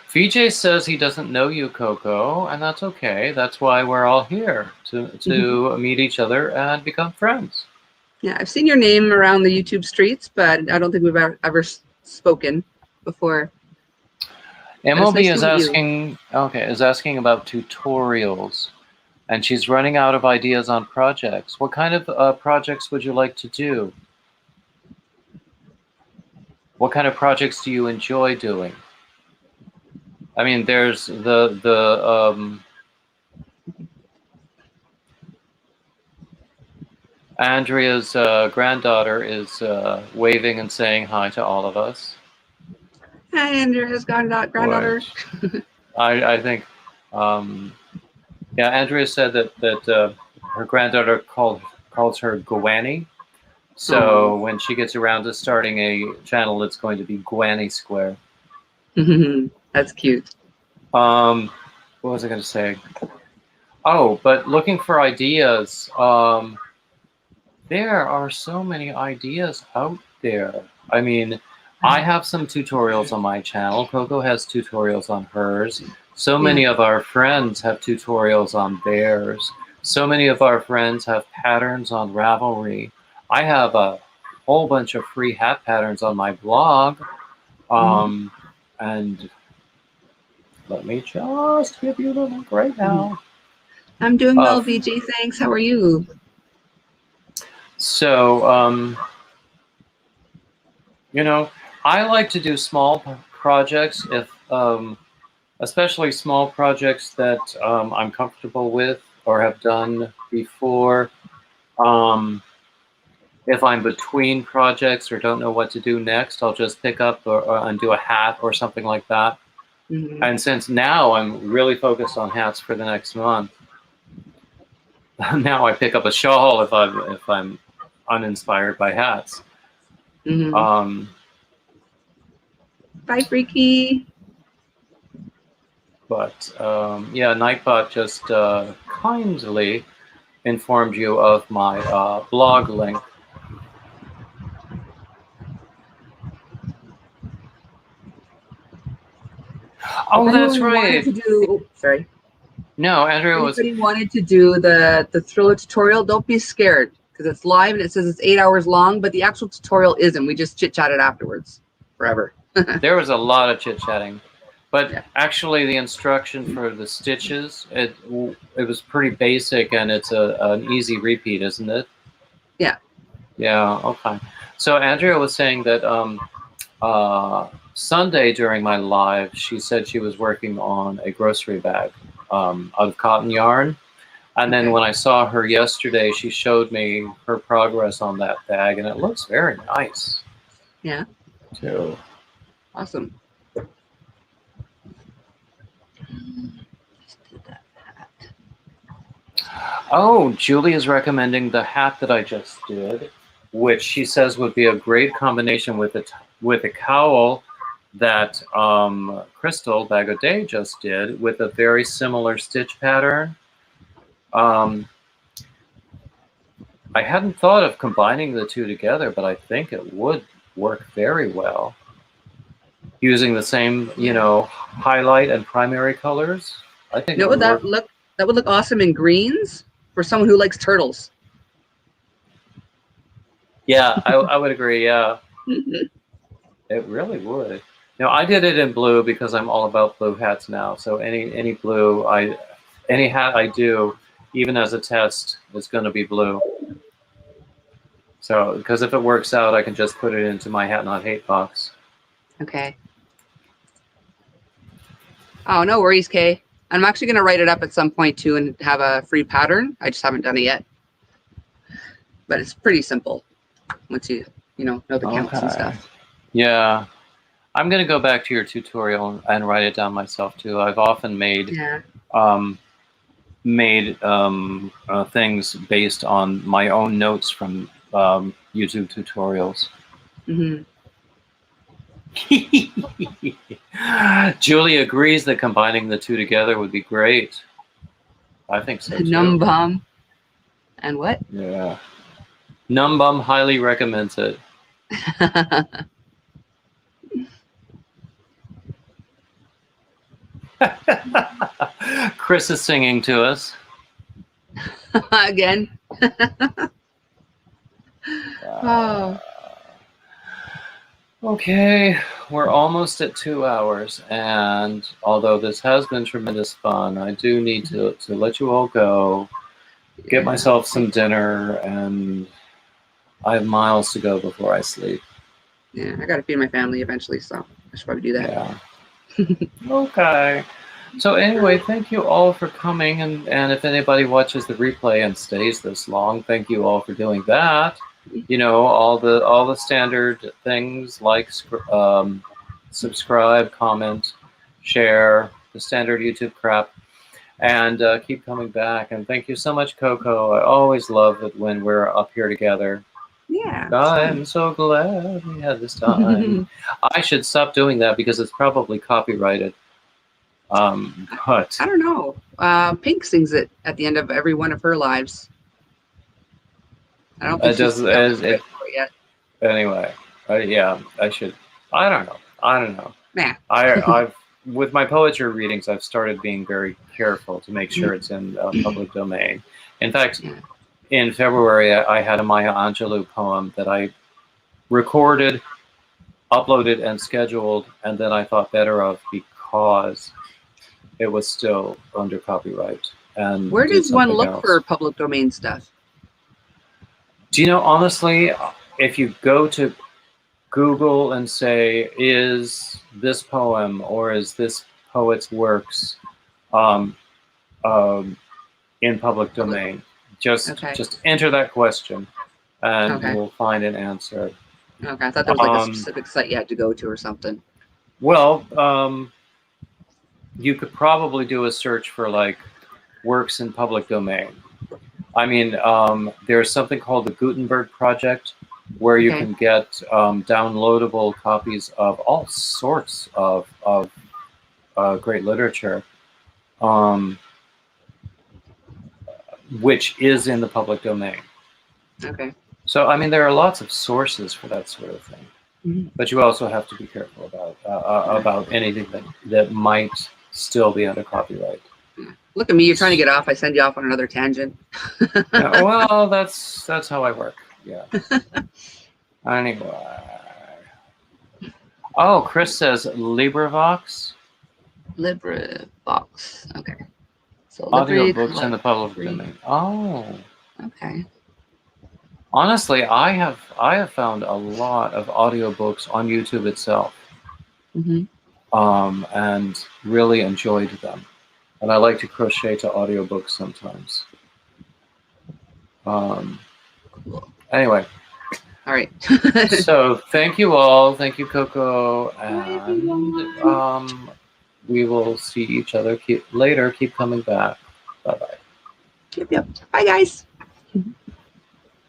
VJ says he doesn't know you, Coco, and that's okay. That's why we're all here, to meet each other and become friends. Yeah, I've seen your name around the YouTube streets, but I don't think we've ever spoken before. MLB is asking about tutorials, and she's running out of ideas on projects. What kind of projects would you like to do? What kind of projects do you enjoy doing? I mean, there's Andrea's granddaughter is waving and saying hi to all of us. Hi, Andrea's granddaughter. I think, Andrea said that her granddaughter calls her Gwanny. So when she gets around to starting a channel, it's going to be Gwanny Square. That's cute. What was I going to say? Oh, but looking for ideas. There are so many ideas out there. I mean, I have some tutorials on my channel. Coco has tutorials on hers. So many of our friends have tutorials on theirs. So many of our friends have patterns on Ravelry. I have a whole bunch of free hat patterns on my blog. And let me just give you the link right now. I'm doing well, VJ. Thanks. How are you? So, you know, I like to do small projects, especially small projects that I'm comfortable with or have done before. if I'm between projects or don't know what to do next, I'll just pick up and do a hat or something like that. Mhm. And since now I'm really focused on hats for the next month, now I pick up a shawl if I'm uninspired by hats. Mhm. Bye, Freaky. But yeah, Nightbot just kindly informed you of my blog link. Oh, that's Anyone wanted right. to do? Sorry. No, Andrew was. Anybody wanted to do the Thriller tutorial? Don't be scared because it's live and it says it's 8 hours long, but the actual tutorial isn't. We just chit chatted afterwards, forever. There was a lot of chit chatting, but Yeah. actually the instruction for the stitches it was pretty basic, and it's an easy repeat, isn't it? Yeah. Yeah. Okay. So Andrea was saying that Sunday during my live, she said she was working on a grocery bag out of cotton yarn. And then Okay. when I saw her yesterday, she showed me her progress on that bag, and it looks very nice. Yeah. Too. Awesome. Oh, Julie is recommending the hat that I just did, which she says would be a great combination with a cowl that Crystal Bag of Day just did with a very similar stitch pattern. I hadn't thought of combining the two together, but I think it would work very well. Using the same, highlight and primary colors. I think it would work. That would look awesome in greens for someone who likes turtles. Yeah, I would agree, yeah. It really would. Now, I did it in blue because I'm all about blue hats now. So any blue, any hat I do, even as a test, is going to be blue. So, because if it works out, I can just put it into my Hat Not Hate box. Okay. Oh, no worries, Kay. I'm actually going to write it up at some point too and have a free pattern. I just haven't done it yet. But it's pretty simple once you know the counts and stuff. Yeah. I'm going to go back to your tutorial and write it down myself too. I've often made things based on my own notes from YouTube tutorials. Mm-hmm. Julie agrees that combining the two together would be great. I think so too. Numbum. And what? Yeah. Numbum highly recommends it. Chris is singing to us. Again. Oh. Okay, we're almost at 2 hours, and although this has been tremendous fun, I do need to let you all go, get myself some dinner, and I have miles to go before I sleep. Yeah, I got to feed my family eventually, so I should probably do that. Yeah. Okay. So anyway, thank you all for coming, and if anybody watches the replay and stays this long, thank you all for doing that. All the standard things like subscribe, comment, share, the standard YouTube crap, and keep coming back. And thank you so much, Coco. I always love it when we're up here together. Yeah. I'm so glad we had this time. I should stop doing that because it's probably copyrighted. But I don't know. Pink sings it at the end of every one of her lives. I don't think she's it yet. Anyway, yeah, I should. I don't know. Nah. I've with my poetry readings, I've started being very careful to make sure it's in public domain. In fact, in February, I had a Maya Angelou poem that I recorded, uploaded, and scheduled, and then I thought better of because it was still under copyright. And where does one look for public domain stuff? Do you know, honestly, if you go to Google and say, is this poem or is this poet's works in public domain, just enter that question and Okay. you'll find an answer. Okay, I thought there was like a Um, specific site you had to go to or something. Well, you could probably do a search for like works in public domain. I mean, there's something called the Gutenberg Project, where you Okay. can get downloadable copies of all sorts of great literature, which is in the public domain. Okay. So, I mean, there are lots of sources for that sort of thing. Mhm. But you also have to be careful about anything that might still be under copyright. Look at me, you're trying to get off. I send you off on another tangent. Yeah, well, that's how I work. Yeah. Anyway. Oh, Chris says LibriVox. LibriVox. Okay. So Audiobooks in the public domain. Oh. Okay. Honestly, I have found a lot of audiobooks on YouTube itself. Mm-hmm. And really enjoyed them. And I like to crochet to audiobooks sometimes. Cool. Anyway. All right. So thank you all. Thank you, Coco. And we will see each other later. Keep coming back. Bye-bye. Yep. Bye, guys.